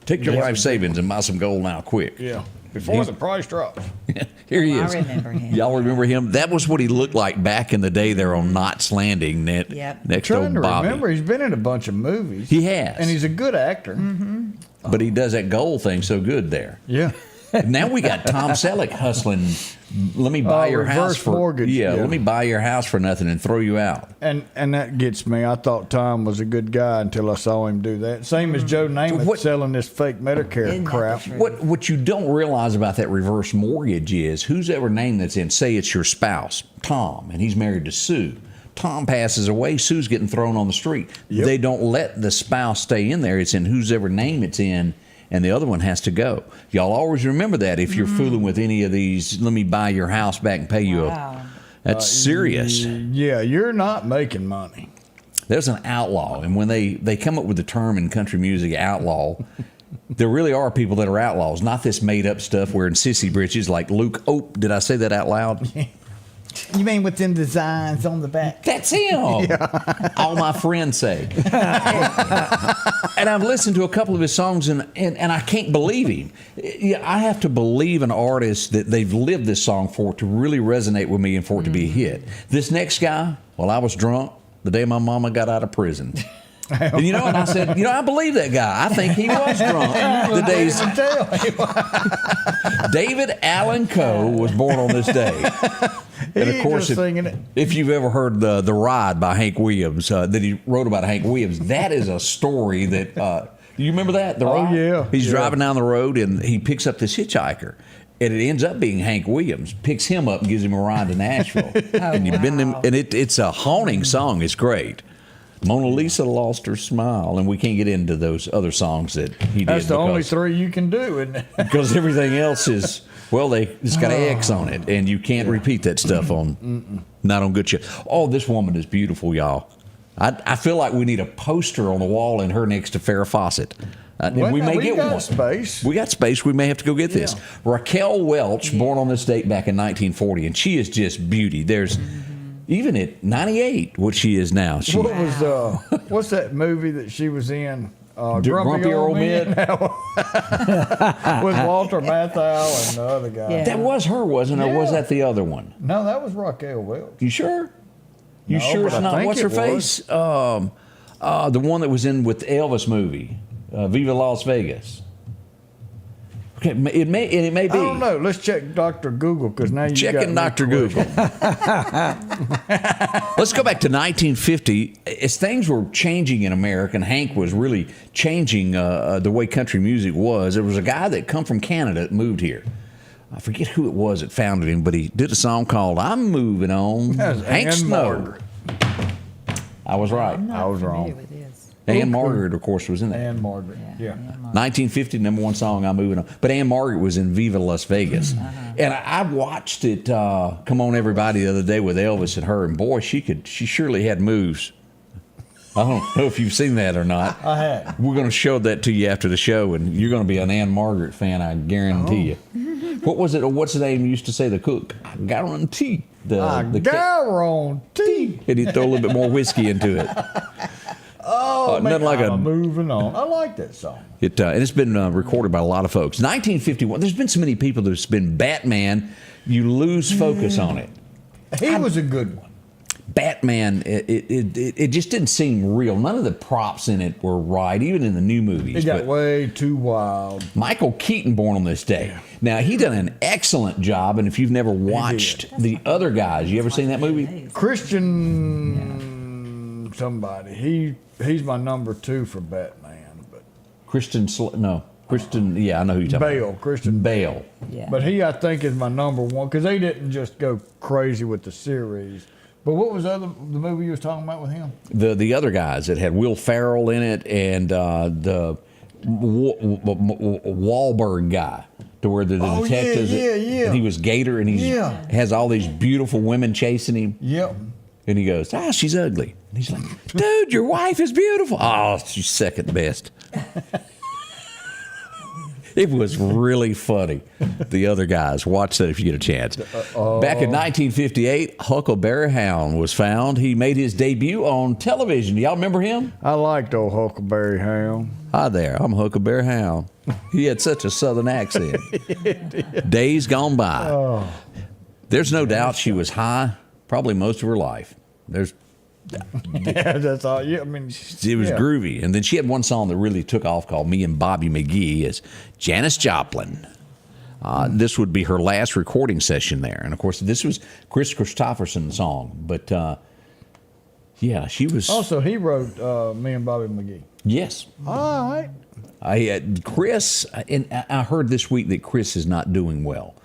S1: Take your life savings and buy some gold now, quick.
S2: Yeah. Before the price drops.
S1: Here he is.
S6: I remember him.
S1: Y'all remember him? That was what he looked like back in the day there on Knots Landing. Next to
S2: Trying to
S1: Bobby.
S2: remember, he's been in a bunch of movies.
S1: He has.
S2: And he's a good actor.
S6: Mm-hmm.
S1: But he does that gold thing so good there.
S2: Yeah.
S1: Now we got Tom Selleck hustling. Let me buy your house
S2: reverse
S1: for
S2: mortgage.
S1: Yeah, let me buy your house for nothing and throw you out.
S2: And that gets me. I thought Tom was a good guy until I saw him do that. Same as Joe Namath selling this fake Medicare crap.
S1: What you don't realize about that reverse mortgage is whose ever name that's in. Say it's your spouse, Tom, and he's married to Sue. Tom passes away, Sue's getting thrown on the street.
S2: Yep.
S1: They don't let the spouse stay in there. It's in whose ever name it's in, and the other one has to go. Y'all always remember that if you're fooling with any of these, let me buy your house back and pay you up. That's serious.
S2: Yeah, you're not making money.
S1: There's an outlaw, and when they come up with the term in country music, outlaw, there really are people that are outlaws, not this made-up stuff wearing sissy britches like Luke Ope. Did I say that out loud?
S2: You mean with them designs on the back?
S1: That's him. All my friends say. And I've listened to a couple of his songs, and I can't believe him. Yeah, I have to believe an artist that they've lived this song for it to really resonate with me and for it to be a hit. This next guy, well, I was drunk the day my mama got out of prison. And and I said, I believe that guy. I think he was drunk the days. David Allen Coe was born on this day. And of course, if you've ever heard the Ride by Hank Williams, that he wrote about Hank Williams, that is a story that you remember that? The Ride?
S2: Yeah.
S1: He's driving down the road and he picks up this hitchhiker. And it ends up being Hank Williams, picks him up and gives him a ride to Nashville. It's a haunting song. It's great. Mona Lisa lost her smile, and we can't get into those other songs that he did.
S2: That's the only three you can do, isn't it?
S1: Because everything else is, it's got an X on it, and you can't repeat that stuff not on good shit. Oh, this woman is beautiful, y'all. I feel like we need a poster on the wall and her next to Farrah Fawcett. We may get one.
S2: Space.
S1: We got space. We may have to go get this. Raquel Welch, born on this date back in 1940, and she is just beauty. There's even at 98, what she is now.
S2: What's that movie that she was in?
S1: Grumpy Old Men.
S2: With Walter Matthau and the other guy.
S1: Yeah. That was her, wasn't it? Or was that the other one?
S2: No, that was Raquel Welch.
S1: You sure? You sure it's not? What's her face? The one that was in with the Elvis movie, Viva Las Vegas. Okay, it may be.
S2: I don't know. Let's check Dr. Google because now you
S1: checking Dr. Google. Let's go back to 1950. As things were changing in America, and Hank was really changing the way country music was. There was a guy that come from Canada that moved here. I forget who it was that founded him, but he did a song called "I'm Moving On." Hank Snow. I was right.
S2: I was wrong.
S1: Anne Margaret, of course, was in that.
S2: Anne Margaret, yeah.
S1: 1950, number one song, I'm Moving On. But Anne Margaret was in Viva Las Vegas. And I watched it, Come On Everybody, the other day with Elvis and her, and boy, she surely had moves. I don't know if you've seen that or not.
S2: I have.
S1: We're going to show that to you after the show, and you're going to be an Anne Margaret fan, I guarantee you. What was it, or what's the name you used to say, the cook? I guarantee.
S2: Guarantee.
S1: And he'd throw a little bit more whiskey into it.
S2: Nothing
S1: like
S2: Moving On. I like that song.
S1: And it's been recorded by a lot of folks. 1951. There's been so many people that's been Batman. You lose focus on it.
S2: He was a good one.
S1: Batman. It just didn't seem real. None of the props in it were right, even in the new movies.
S2: It got way too wild.
S1: Michael Keaton, born on this day. Yeah. Now he done an excellent job. And if you've never watched the other guys, you ever seen that movie?
S2: Christian somebody. He's my number 2 for Batman, but
S1: Christian. Yeah, I know who you're talking about.
S2: Christian
S1: Bale.
S6: Yeah.
S2: But he, I think, is my number 1 because they didn't just go crazy with the series. But what was the movie you was talking about with him?
S1: The other guys that had Will Ferrell in it and the Wahlberg guy, to where the detectives.
S2: Yeah.
S1: And he was Gator, and he has all these beautiful women chasing him.
S2: Yep.
S1: And he goes, she's ugly. And he's like, dude, your wife is beautiful. Oh, she's second best. It was really funny. The other guys, watch that if you get a chance. Back in 1958, Huckleberry Hound was found. He made his debut on television. Do y'all remember him?
S2: I liked old Huckleberry Hound.
S1: Hi there, I'm Huckleberry Hound. He had such a southern accent. Days gone by. There's no doubt she was high probably most of her life.
S2: That's all. Yeah, I mean,
S1: it was groovy, and then she had one song that really took off called "Me and Bobby McGee" as Janis Joplin. This would be her last recording session there, and of course, this was Chris Christopherson's song. But she was.
S2: Also, he wrote "Me and Bobby McGee."
S1: Yes.
S2: All right.
S1: Chris, and I heard this week that Chris is not doing well.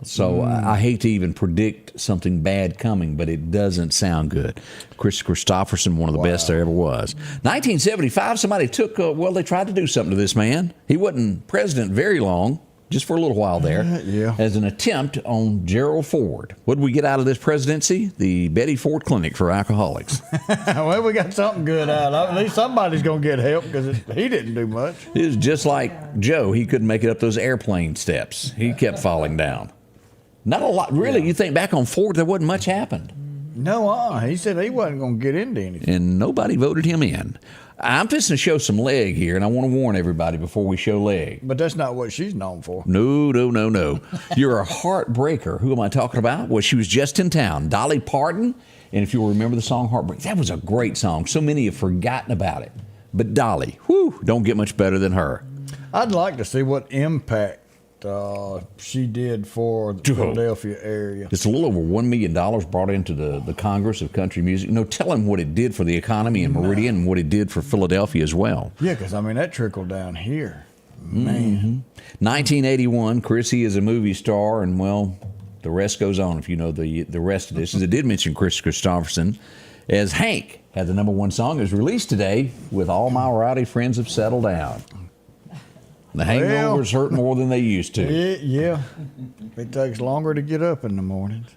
S1: So I hate to even predict something bad coming, but it doesn't sound good. Chris Christopherson, one of the best there ever was. 1975, somebody took, they tried to do something to this man. He wasn't president very long, just for a little while there, as an attempt on Gerald Ford. What did we get out of this presidency? The Betty Ford Clinic for Alcoholics.
S2: Well, we got something good out of it. At least somebody's going to get help because he didn't do much.
S1: It was just like Joe. He couldn't make it up those airplane steps. He kept falling down. Not a lot. Really, you think back on Ford, there wasn't much happened.
S2: No, he said he wasn't going to get into anything.
S1: And nobody voted him in. I'm fixing to show some leg here, and I want to warn everybody before we show leg.
S2: But that's not what she's known for.
S1: No. You're a heartbreaker. Who am I talking about? Well, she was just in town. Dolly Parton. And if you'll remember the song Heartbreak, that was a great song. So many have forgotten about it. But Dolly, don't get much better than her.
S2: I'd like to see what impact she did for the Philadelphia area.
S1: It's a little over $1 million brought into the Congress of Country Music. Tell him what it did for the economy in Meridian and what it did for Philadelphia as well.
S2: Yeah, because, that trickled down here. Man.
S1: 1981, Chrissy is a movie star, and, the rest goes on if you know the rest of this. As it did mention Chris Christopherson, as Hank had the #1 song. It was released today with All My Rowdy Friends Have Settled Down. The hangovers hurt more than they used to.
S2: Yeah. It takes longer to get up in the mornings.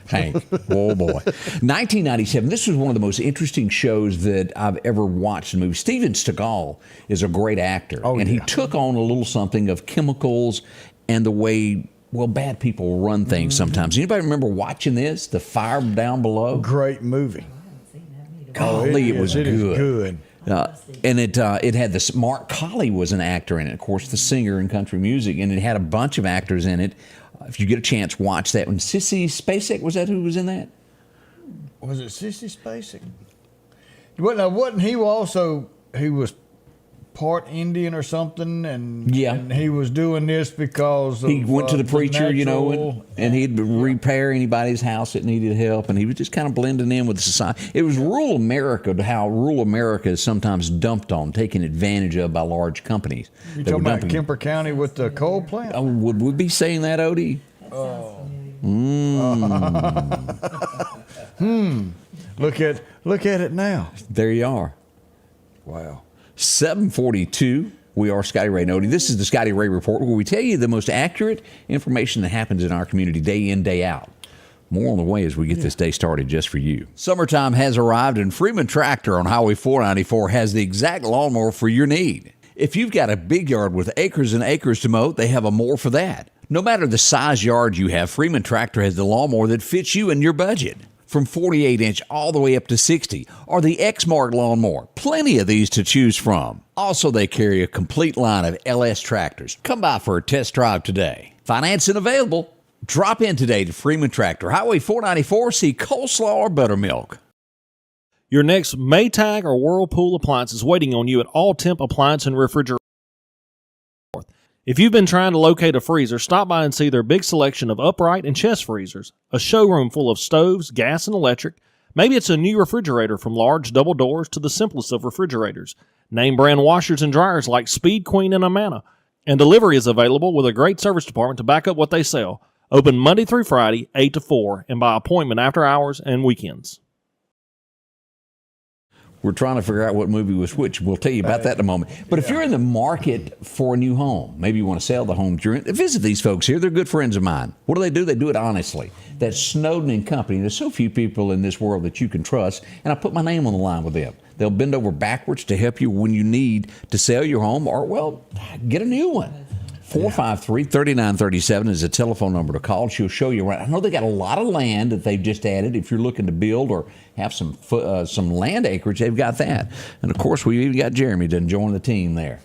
S1: Hank, oh boy. 1997, this was one of the most interesting shows that I've ever watched in a movie. Steven Seagal is a great actor, and he took on a little something of chemicals and the way, bad people run things sometimes. Anybody remember watching this, The Fire Down Below?
S2: Great movie.
S1: Golly, it was good.
S2: It is good.
S1: And it had this, Mark Colley was an actor in it, of course, the singer in country music, and it had a bunch of actors in it. If you get a chance, watch that one. Sissy Spacek, was that who was in that?
S2: Was it Sissy Spacek? Wasn't he also, he was part Indian or something, and he was doing this because
S1: he went to the preacher, and he'd repair anybody's house that needed help, and he was just kind of blending in with the society. It was rural America, how rural America is sometimes dumped on, taken advantage of by large companies.
S2: You talking about Kemper County with the coal plant?
S1: Would we be saying that, Odie?
S2: Look at it now.
S1: There you are.
S2: Wow.
S1: 7:42. We are Scotty Ray and Odie. This is the Scotty Ray Report, where we tell you the most accurate information that happens in our community day in, day out. More on the way as we get this day started just for you. Summertime has arrived, and Freeman Tractor on Highway 494 has the exact lawnmower for your need. If you've got a big yard with acres and acres to mow, they have a mower for that. No matter the size yard you have, Freeman Tractor has the lawnmower that fits you and your budget. From 48-inch all the way up to 60, or the X-Mark lawnmower. Plenty of these to choose from. Also, they carry a complete line of LS tractors. Come by for a test drive today. Financing available. Drop in today to Freeman Tractor, Highway 494, see coleslaw or buttermilk.
S8: Your next Maytag or Whirlpool appliance is waiting on you at All Temp Appliance and Refrigerator. If you've been trying to locate a freezer, stop by and see their big selection of upright and chest freezers, a showroom full of stoves, gas, and electric. Maybe it's a new refrigerator, from large double doors to the simplest of refrigerators. Name brand washers and dryers like Speed Queen and Amana. And delivery is available with a great service department to back up what they sell. Open Monday through Friday, 8 to 4, and by appointment after hours and weekends.
S1: We're trying to figure out what movie was which. We'll tell you about that in a moment. But if you're in the market for a new home, maybe you want to sell the home you're in, visit these folks here. They're good friends of mine. What do? They do it honestly. That's Snowden and Company. There's so few people in this world that you can trust, and I put my name on the line with them. They'll bend over backwards to help you when you need to sell your home or, get a new one. 453-3937 is a telephone number to call. She'll show you around. I know they got a lot of land that they've just added. If you're looking to build or have some land acreage, they've got that. And, of course, we even got Jeremy to join the team there.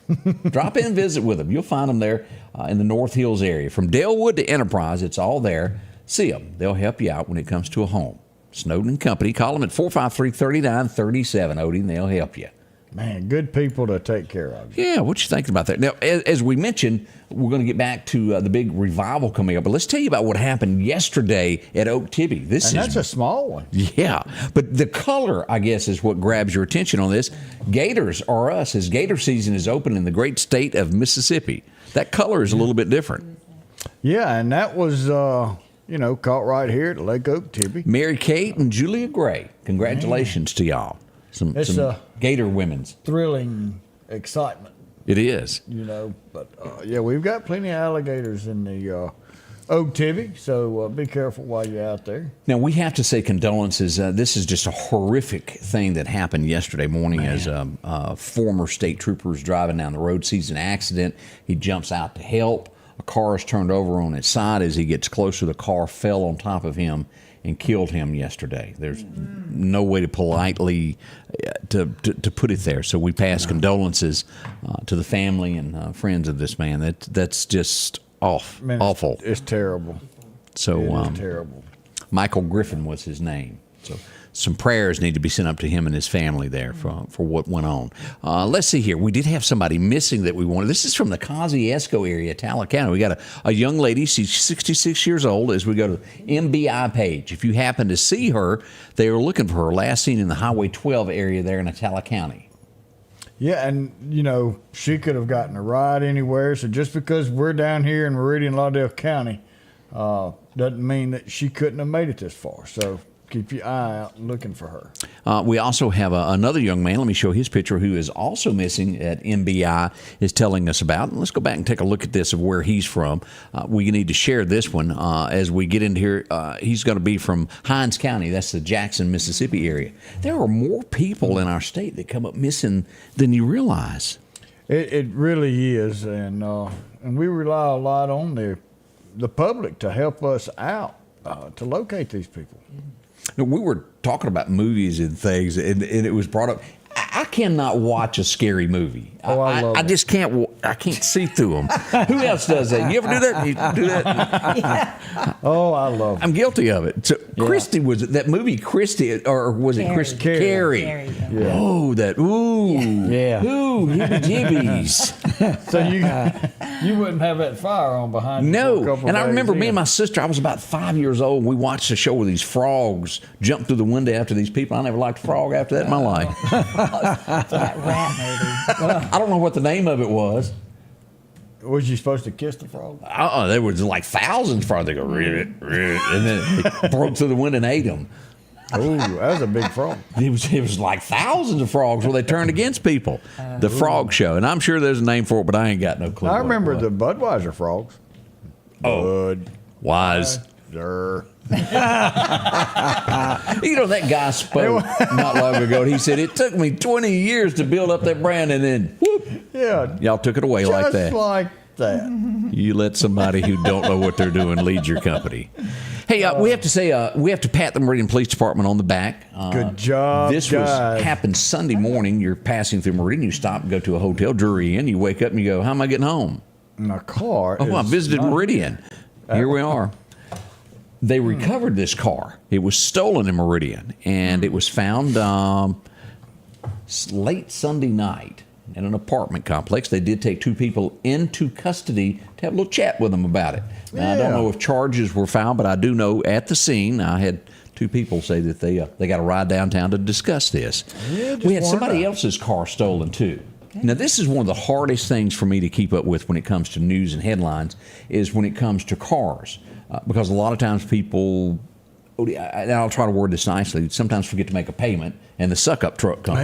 S1: Drop in and visit with them. You'll find them there in the North Hills area. From Dalewood to Enterprise, it's all there. See them. They'll help you out when it comes to a home. Snowden and Company. Call them at 453-3937, Odie, and they'll help you.
S2: Man, good people to take care of.
S1: Yeah, what you thinking about that? Now, as we mentioned, we're going to get back to the big revival coming up, but let's tell you about what happened yesterday at Okatibbe.
S2: That's a small one.
S1: Yeah, but the color, I guess, is what grabs your attention on this. Gators are us, as Gator season is open in the great state of Mississippi. That color is a little bit different.
S2: Yeah, and that was, caught right here at Lake Okatibbe.
S1: Mary Kate and Julia Gray, congratulations to y'all. Some Gator women's.
S2: Thrilling excitement.
S1: It is.
S2: But we've got plenty of alligators in the Okatibbe, so be careful while you're out there.
S1: Now, we have to say condolences. This is just a horrific thing that happened yesterday morning. As former state trooper was driving down the road, sees an accident. He jumps out to help. a car is turned over on its side. As he gets closer, the car fell on top of him and killed him yesterday. There's no way to politely to put it there. So we pass condolences to the family and friends of this man. That's just awful.
S2: It's terrible.
S1: So
S2: It is terrible.
S1: Michael Griffin was his name. So some prayers need to be sent up to him and his family there for what went on. Let's see here. We did have somebody missing that we wanted. This is from the Kosciuszko area, Talcott. We got a young lady. She's 66 years old. As we go to the MBI page, if you happen to see her, they are looking for her. Last seen in the Highway 12 area there in Atala County.
S2: Yeah, and, she could have gotten a ride anywhere. So just because we're down here in Meridian, Lauderdale County, doesn't mean that she couldn't have made it this far. So keep your eye out looking for her. We also have another young man. Let me show his picture, who is also missing at MBI, is telling us about. And let's go back and take a look at this of where he's from. We need to share this one as we get into here. He's going to be from Hinds County. That's the Jackson, Mississippi area. There are more people in our state that come up missing than you realize. It really is, and we rely a lot on the public to help us out to locate these people.
S1: We were talking about movies and things, and it was brought up. I cannot watch a scary movie. I just can't. I can't see through them. Who else does that? You ever do that? You do that?
S2: Yeah. Oh, I love it.
S1: I'm guilty of it. So Christy, was it that movie Christy, or was it Chris Carrie?
S2: Yeah.
S1: Oh, that ooh,
S5: yeah,
S1: ooh, heebie-jeebies.
S2: So you wouldn't have that fire on behind you.
S1: No, and I remember me and my sister. I was about 5 years old. We watched a show where these frogs jumped through the window after these people. I never liked a frog after that in my life.
S6: That rat movie.
S1: I don't know what the name of it was.
S2: Was you supposed to kiss the frog?
S1: There was like thousands of frogs. They go, and then it broke through the window and ate them.
S2: Oh, that was a big frog.
S1: It was like thousands of frogs where they turned against people. The frog show. And I'm sure there's a name for it, but I ain't got no clue.
S2: I remember the Budweiser frogs.
S1: Wise.
S2: Sure.
S1: That guy spoke not long ago. He said, it took me 20 years to build up that brand, and then whoop, y'all took it away like that.
S2: Just like that.
S1: You let somebody who don't know what they're doing lead your company. Hey, we have to say, we have to pat the Meridian Police Department on the back.
S2: Good job,
S1: This happened Sunday morning. You're passing through Meridian. You stop and go to a hotel, Drury Inn. You wake up and you go, how am I getting home?
S2: My car.
S1: Oh, I visited Meridian. Here we are. They recovered this car. It was stolen in Meridian, and it was found late Sunday night in an apartment complex. They did take two people into custody to have a little chat with them about it. Now, I don't know if charges were filed, but I do know at the scene, I had two people say that they got a ride downtown to discuss this. We had somebody else's car stolen, too. Okay. Now, this is one of the hardest things for me to keep up with when it comes to news and headlines, is when it comes to cars. Because a lot of times people, and I'll try to word this nicely, sometimes forget to make a payment, and the suck-up truck comes.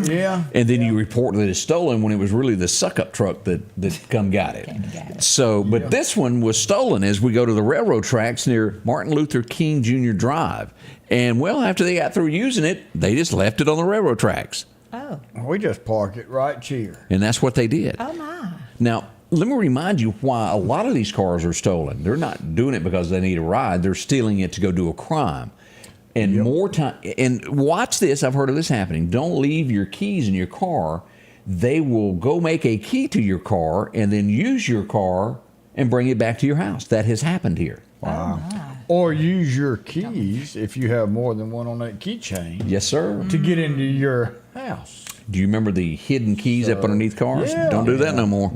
S2: Yeah.
S1: And then you report that it's stolen when it was really the suck-up truck that come got it. So, but this one was stolen as we go to the railroad tracks near Martin Luther King Jr. Drive. And, well, after they got through using it, they just left it on the railroad tracks.
S6: Oh.
S2: We just park it right here.
S1: And that's what they did.
S6: Oh, my.
S1: Now, let me remind you why a lot of these cars are stolen. They're not doing it because they need a ride. They're stealing it to go do a crime. And more time, and watch this, I've heard of this happening. Don't leave your keys in your car. They will go make a key to your car and then use your car and bring it back to your house. That has happened here.
S2: Wow. Or use your keys, if you have more than one on that keychain.
S1: Yes, sir.
S2: To get into your house.
S1: Do you remember the hidden keys up underneath cars?
S2: Yeah.
S1: Don't do that no more.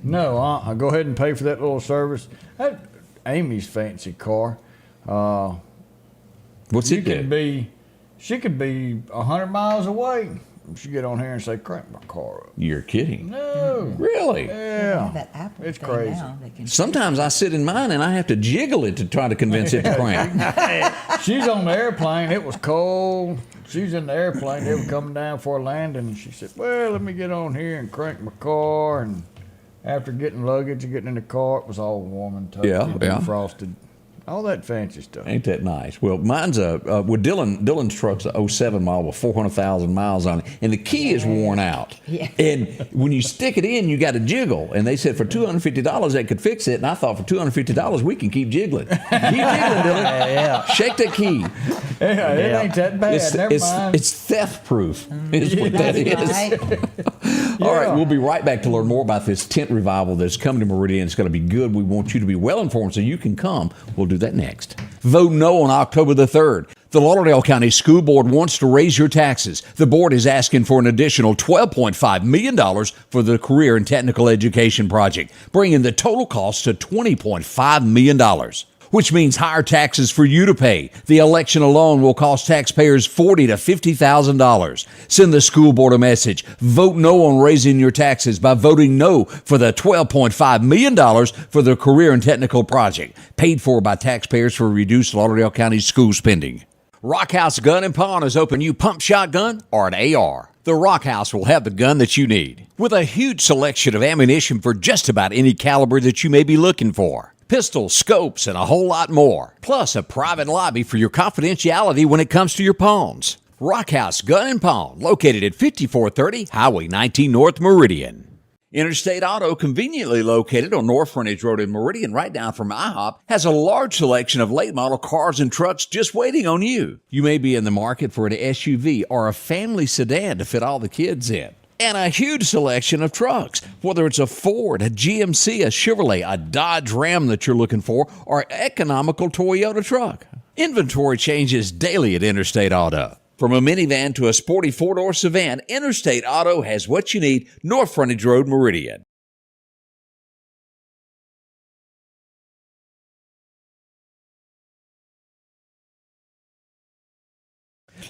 S2: No, go ahead and pay for that little service. That Amy's fancy car.
S1: What's it do?
S2: She could be 100 miles away. She get on here and say, crank my car up.
S1: You're kidding.
S2: No.
S1: Really?
S2: Yeah. It's crazy.
S1: Sometimes I sit in mine and I have to jiggle it to try to convince it to crank.
S2: She's on the airplane. It was cold. She's in the airplane. They were coming down for a landing. And she said, well, let me get on here and crank my car. And after getting luggage and getting in the car, it was all warm and toasty and frosted. All that fancy stuff.
S1: Ain't that nice? Well, mine's with Dylan's truck's a 07 model with 400,000 miles on it, and the key is worn out.
S6: Yeah.
S1: And when you stick it in, you got to jiggle. And they said for $250 they could fix it, and I thought for $250 we can keep jiggling. Keep jiggling, Dylan.
S5: Yeah.
S1: Shake that key.
S2: Yeah, it ain't that bad. Never mind.
S1: It's theft proof. Is what that is.
S6: Right.
S1: All right, we'll be right back to learn more about this tent revival that's coming to Meridian. It's going to be good. We want you to be well informed so you can come. We'll do that next. Vote no on October the 3rd. The Lauderdale County School Board wants to raise your taxes. The board is asking for an additional $12.5 million for the Career and Technical Education Project, bringing the total cost to $20.5 million. Which means higher taxes for you to pay. The election alone will cost taxpayers $40,000 to $50,000. Send the school board a message. Vote no on raising your taxes by voting no for the $12.5 million for the Career and Technical Project, paid for by taxpayers for reduced Lauderdale County school spending. Rockhouse Gun and Pawn is open you pump shotgun or an AR. The Rockhouse will have the gun that you need, with a huge selection of ammunition for just about any caliber that you may be looking for. Pistols, scopes, and a whole lot more. Plus a private lobby for your confidentiality when it comes to your pawns. Rockhouse Gun and Pawn, located at 5430 Highway 19 North Meridian. Interstate Auto, conveniently located on North Frontage Road in Meridian, right down from IHOP, has a large selection of late model cars and trucks just waiting on you. You may be in the market for an SUV or a family sedan to fit all the kids in. And a huge selection of trucks, whether it's a Ford, a GMC, a Chevrolet, a Dodge Ram that you're looking for, or an economical Toyota truck. Inventory changes daily at Interstate Auto. From a minivan to a sporty four-door sedan, Interstate Auto has what you need, North Frontage Road, Meridian.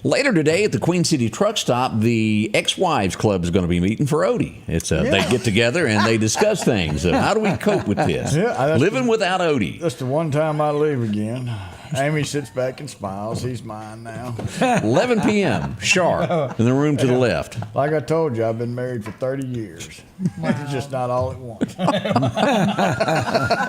S1: Later today at the Queen City Truck Stop, the Ex-Wives Club is going to be meeting for Odie. They get together and they discuss things. How do we cope with this? Living without Odie.
S2: That's the one time I leave again. Amy sits back and smiles. He's mine now.
S1: 11 p.m. sharp in the room to the left.
S2: Like I told you, I've been married for 30 years. It's just not all at once.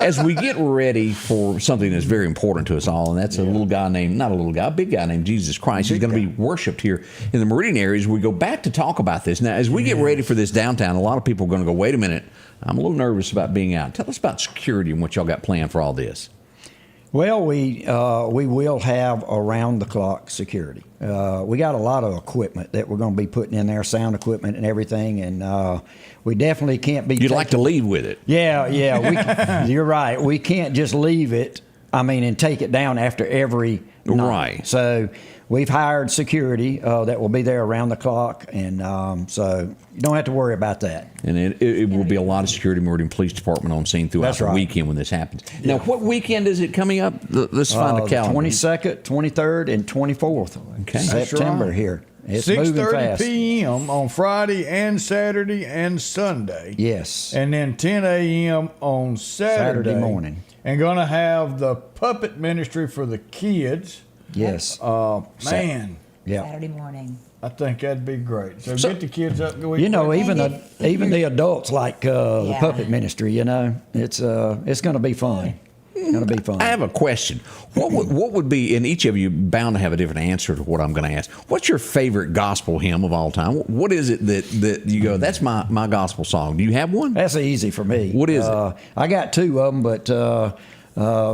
S1: As we get ready for something that's very important to us all, and that's a little guy named, not a little guy, a big guy named Jesus Christ. He's going to be worshiped here in the Meridian areas. We go back to talk about this. Now, as we get ready for this downtown, a lot of people are going to go, wait a minute, I'm a little nervous about being out. Tell us about security and what y'all got planned for all this.
S5: Well, we will have around-the-clock security. We got a lot of equipment that we're going to be putting in there, sound equipment and everything, and we definitely can't be...
S1: You'd like to lead with it.
S5: Yeah. You're right. We can't just leave it, and take it down after every night.
S1: Right.
S5: So we've hired security that will be there around the clock, and so you don't have to worry about that.
S1: And it will be a lot of security, Meridian Police Department on scene throughout
S5: That's
S1: the
S5: right.
S1: weekend when this happens. Now, what weekend is it coming up? Let's find the calendar.
S5: 22nd, 23rd, and 24th.
S1: Okay.
S5: September
S2: right.
S5: here. It's moving
S2: 6:30
S5: fast.
S2: p.m. on Friday and Saturday and Sunday.
S5: Yes.
S2: And then 10 a.m. on Saturday
S5: morning.
S2: And going to have the puppet ministry for the kids.
S5: Yes.
S2: Man,
S5: Yeah.
S6: Saturday morning.
S2: I think that'd be great. So get the kids up. Go eat
S5: Even
S2: breakfast.
S5: the adults like the
S6: Yeah.
S5: puppet ministry. It's going to be fun. It's going to be fun.
S1: I have a question. What would be, and each of you bound to have a different answer to what I'm going to ask. What's your favorite gospel hymn of all time? What is it that you go, that's my gospel song? Do you have one?
S5: That's easy for me.
S1: What is it?
S5: I got two of them, but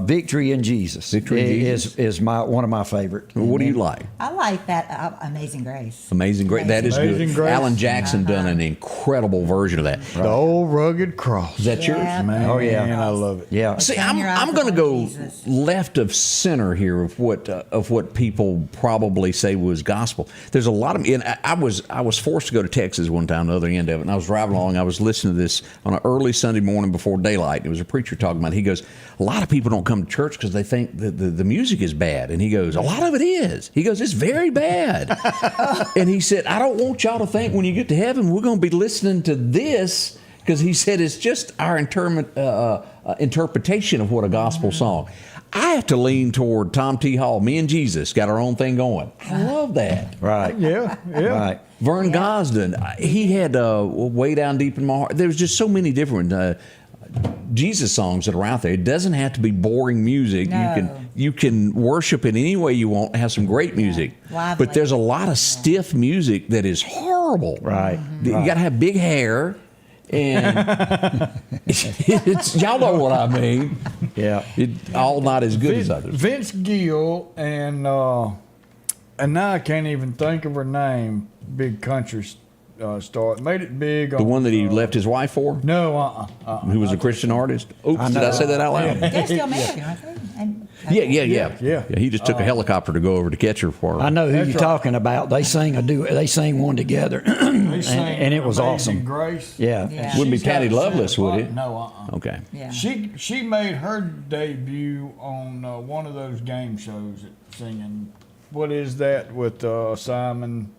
S5: Victory in Jesus.
S1: Victory in Jesus?
S5: is one of my favorite.
S1: What do you like?
S6: I like that Amazing Grace.
S1: Amazing Grace. That is
S2: Amazing
S1: good.
S2: Grace.
S1: Alan Jackson done an incredible version of that.
S2: The old rugged cross.
S1: Is that yours?
S6: Yeah.
S2: Man,
S5: Oh, yeah.
S2: I love it.
S5: Yeah.
S1: See,
S6: Turn your eyes
S1: I'm going to
S6: upon
S1: go
S6: Jesus.
S1: left of center here of what people probably say was gospel. There's a lot of, and I was forced to go to Texas one time, the other end of it, and I was driving along. I was listening to this on an early Sunday morning before daylight. And it was a preacher talking about it. He goes, a lot of people don't come to church because they think that the music is bad. And he goes, a lot of it is. He goes, it's very bad. And he said, I don't want y'all to think when you get to heaven we're going to be listening to this, because he said it's just our interpretation of what a gospel song. I have to lean toward Tom T. Hall. Me and Jesus got our own thing going. I love that.
S5: Right.
S2: Yeah.
S5: Right.
S1: Vern Gosden, he had Way Down Deep in My Heart. There's just so many different. Jesus songs that are out there. It doesn't have to be boring music.
S6: No.
S1: You can worship in any way you want. Have some great music,
S6: Lively.
S1: but there's a lot of stiff music that is horrible.
S5: Right.
S1: You got to have big hair, and y'all know what I mean.
S5: Yeah.
S1: It all not as good as others.
S2: Vince Gill and now I can't even think of her name. Big country star. Made it big.
S1: The one that he left his wife for,
S2: No,
S1: who was a Christian artist. Oops, did I say that out loud?
S6: They're still married, aren't they? And,
S1: Yeah. He just took a helicopter to go over to catch her for her.
S5: I know who
S2: That's
S5: you're
S2: right.
S5: talking about. They sang one together, and it was
S2: Amazing
S5: awesome.
S2: Grace.
S5: Yeah.
S6: Yeah.
S1: Wouldn't be
S2: She's got
S1: Patty
S2: a
S1: Loveless, would
S2: set
S1: it?
S2: No,
S1: Okay.
S6: yeah.
S2: She made her debut on one of those game shows at singing. What is that with Simon?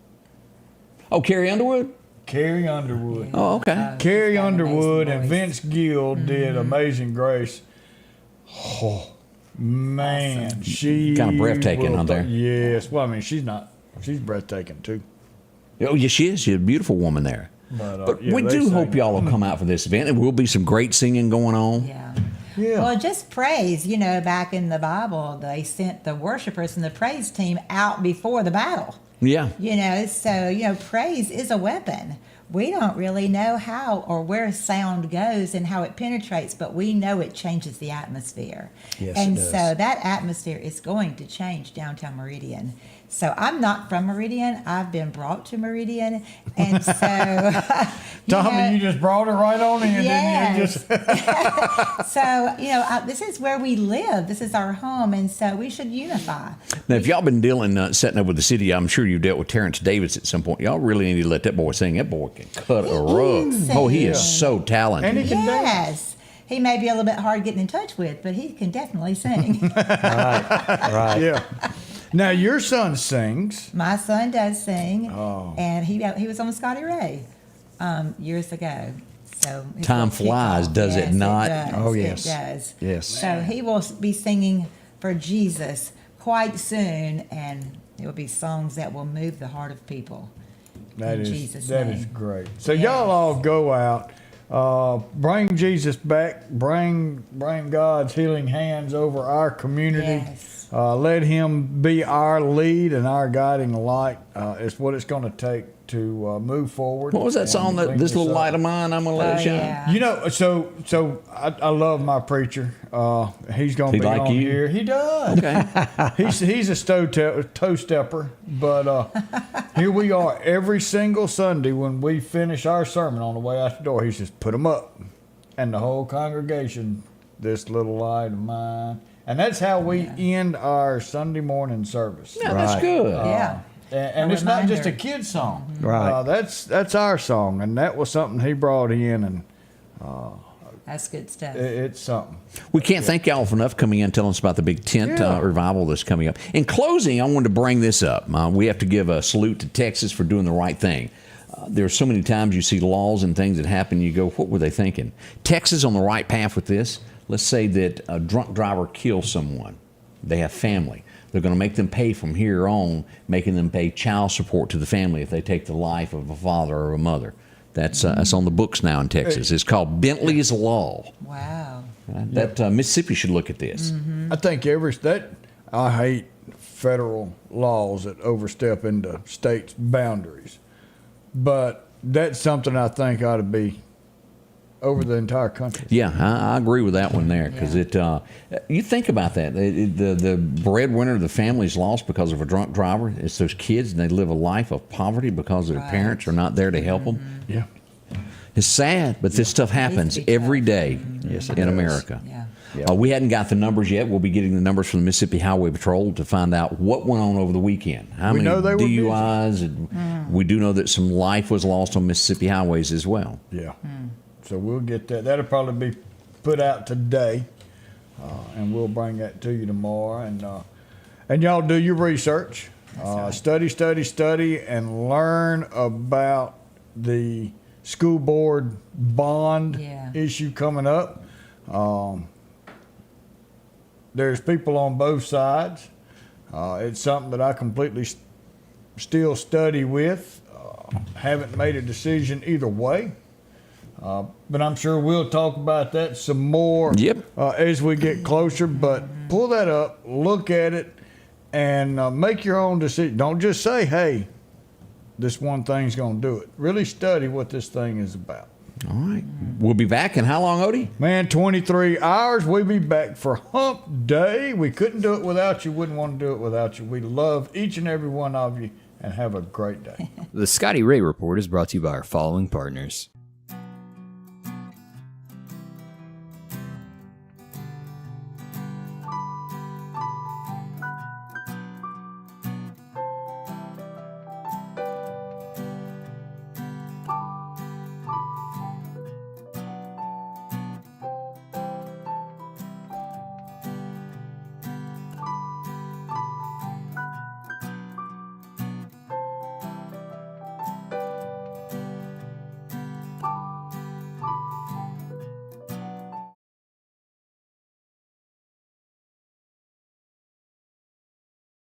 S1: Oh, Carrie Underwood?
S2: Carrie Underwood.
S1: Oh, okay.
S2: Carrie
S6: She's got an
S2: Underwood
S6: amazing
S2: and
S6: voice.
S2: Vince Gill did Amazing Grace. Oh, man. She
S1: Kinda breathtaking,
S2: will
S1: huh, there?
S2: Yes. Well, I mean, she's breathtaking too.
S1: Oh, yes, she is. She's a beautiful woman there. But
S2: yeah,
S1: we
S2: they
S1: do
S2: sing.
S1: hope y'all will come out for this event. There will be some great singing going on.
S6: Yeah.
S2: Yeah.
S6: Well, just praise. You know, back in the Bible, they sent the worshipers and the praise team out before the battle.
S1: Yeah.
S6: You know, so, you know, praise is a weapon. We don't really know how or where sound goes and how it penetrates, but we know it changes the atmosphere.
S5: Yes,
S6: and
S5: it does.
S6: so that atmosphere is going to change downtown Meridian. So I'm not from Meridian. I've been brought to Meridian. And so,
S2: Tommy, you just brought her right on in,
S6: Yes.
S2: didn't you? Just
S6: so, you know, this is where we live. This is our home. And so we should unify.
S1: Now, if y'all been dealing, setting up with the city, I'm sure you dealt with Terrence Davis at some point. Y'all really need to let that boy sing. That boy can cut a rug.
S6: sing.
S1: Oh, he is so talented.
S2: And he can dance.
S6: Yes. He may be a little bit hard getting in touch with, but he can definitely sing.
S5: Right.
S2: Yeah. Now your son sings.
S6: My son does sing,
S2: Oh.
S6: and he was on Scotty Ray years ago. So his
S1: Time
S6: little
S1: flies,
S6: kickoff.
S1: does it
S6: Yes,
S1: not?
S6: does.
S5: Oh, yes.
S6: It does.
S5: Yes.
S6: So he will be singing for Jesus quite soon, and it will be songs that will move the heart of people.
S2: That
S6: in
S2: is
S6: Jesus'
S2: that
S6: name.
S2: is great. So
S6: Yes.
S2: y'all all go out, bring Jesus back, bring God's healing hands over our community.
S6: Yes.
S2: Let Him be our lead and our guiding light. It's what it's going to take to move forward.
S1: What was that
S2: and
S1: song? That
S2: clean
S1: this little
S2: up.
S1: light of mine, I'm gonna let it shine.
S6: Yeah.
S2: You know, so I love my preacher. He's going to
S1: He
S2: be
S1: like
S2: on
S1: you?
S2: here. He does.
S1: Okay.
S2: He's a toe stepper, but here we are every single Sunday when we finish our sermon on the way out the door. He says, "Put them up," and the whole congregation, "This little light of mine," and that's how we end our Sunday morning service.
S1: Yeah, that's good.
S6: Yeah.
S2: And
S6: A
S2: it's not just a
S6: reminder.
S2: kid's song.
S5: Right.
S2: That's our song, and that was something he brought in, and
S6: That's good stuff.
S2: it's something.
S1: We can't thank y'all for enough coming in and telling us about the big tent
S2: Yeah.
S1: revival that's coming up. In closing, I wanted to bring this up. We have to give a salute to Texas for doing the right thing. There are so many times you see laws and things that happen, you go, what were they thinking? Texas on the right path with this. Let's say that a drunk driver kills someone. They have family. They're going to make them pay from here on, making them pay child support to the family if they take the life of a father or a mother. That's on the books now in Texas. It's called Bentley's Law.
S6: Wow.
S1: That Mississippi should look at this.
S2: I think I hate federal laws that overstep into states' boundaries, but that's something I think ought to be over the entire country.
S1: Yeah, I agree with that one there because you think about that. The breadwinner of the family is lost because of a drunk driver. It's those kids, and they live a life of poverty because their parents are not there to help them.
S2: Yeah.
S1: It's sad, but this stuff happens every day in America.
S6: Yeah.
S1: We hadn't got the numbers yet. We'll be getting the numbers from the Mississippi Highway Patrol to find out what went on over the weekend. How many
S2: know they were busy.
S1: DUIs? And we do know that some life was lost on Mississippi highways as well.
S2: Yeah. So we'll get that. That'll probably be put out today, and we'll bring that to you tomorrow. And y'all do your research, study, and learn about the school board bond issue coming up. There's people on both sides. It's something that I completely still study with. Haven't made a decision either way. But I'm sure we'll talk about that some more as we get closer. But pull that up, look at it, and make your own decision. Don't just say, hey, this one thing's going to do it. Really study what this thing is about.
S1: All right. We'll be back in how long, Odie?
S2: Man, 23 hours. We'll be back for Hump Day. We couldn't do it without you. Wouldn't want to do it without you. We love each and every one of you, and have a great day.
S9: The Scotty Ray Report is brought to you by our following partners.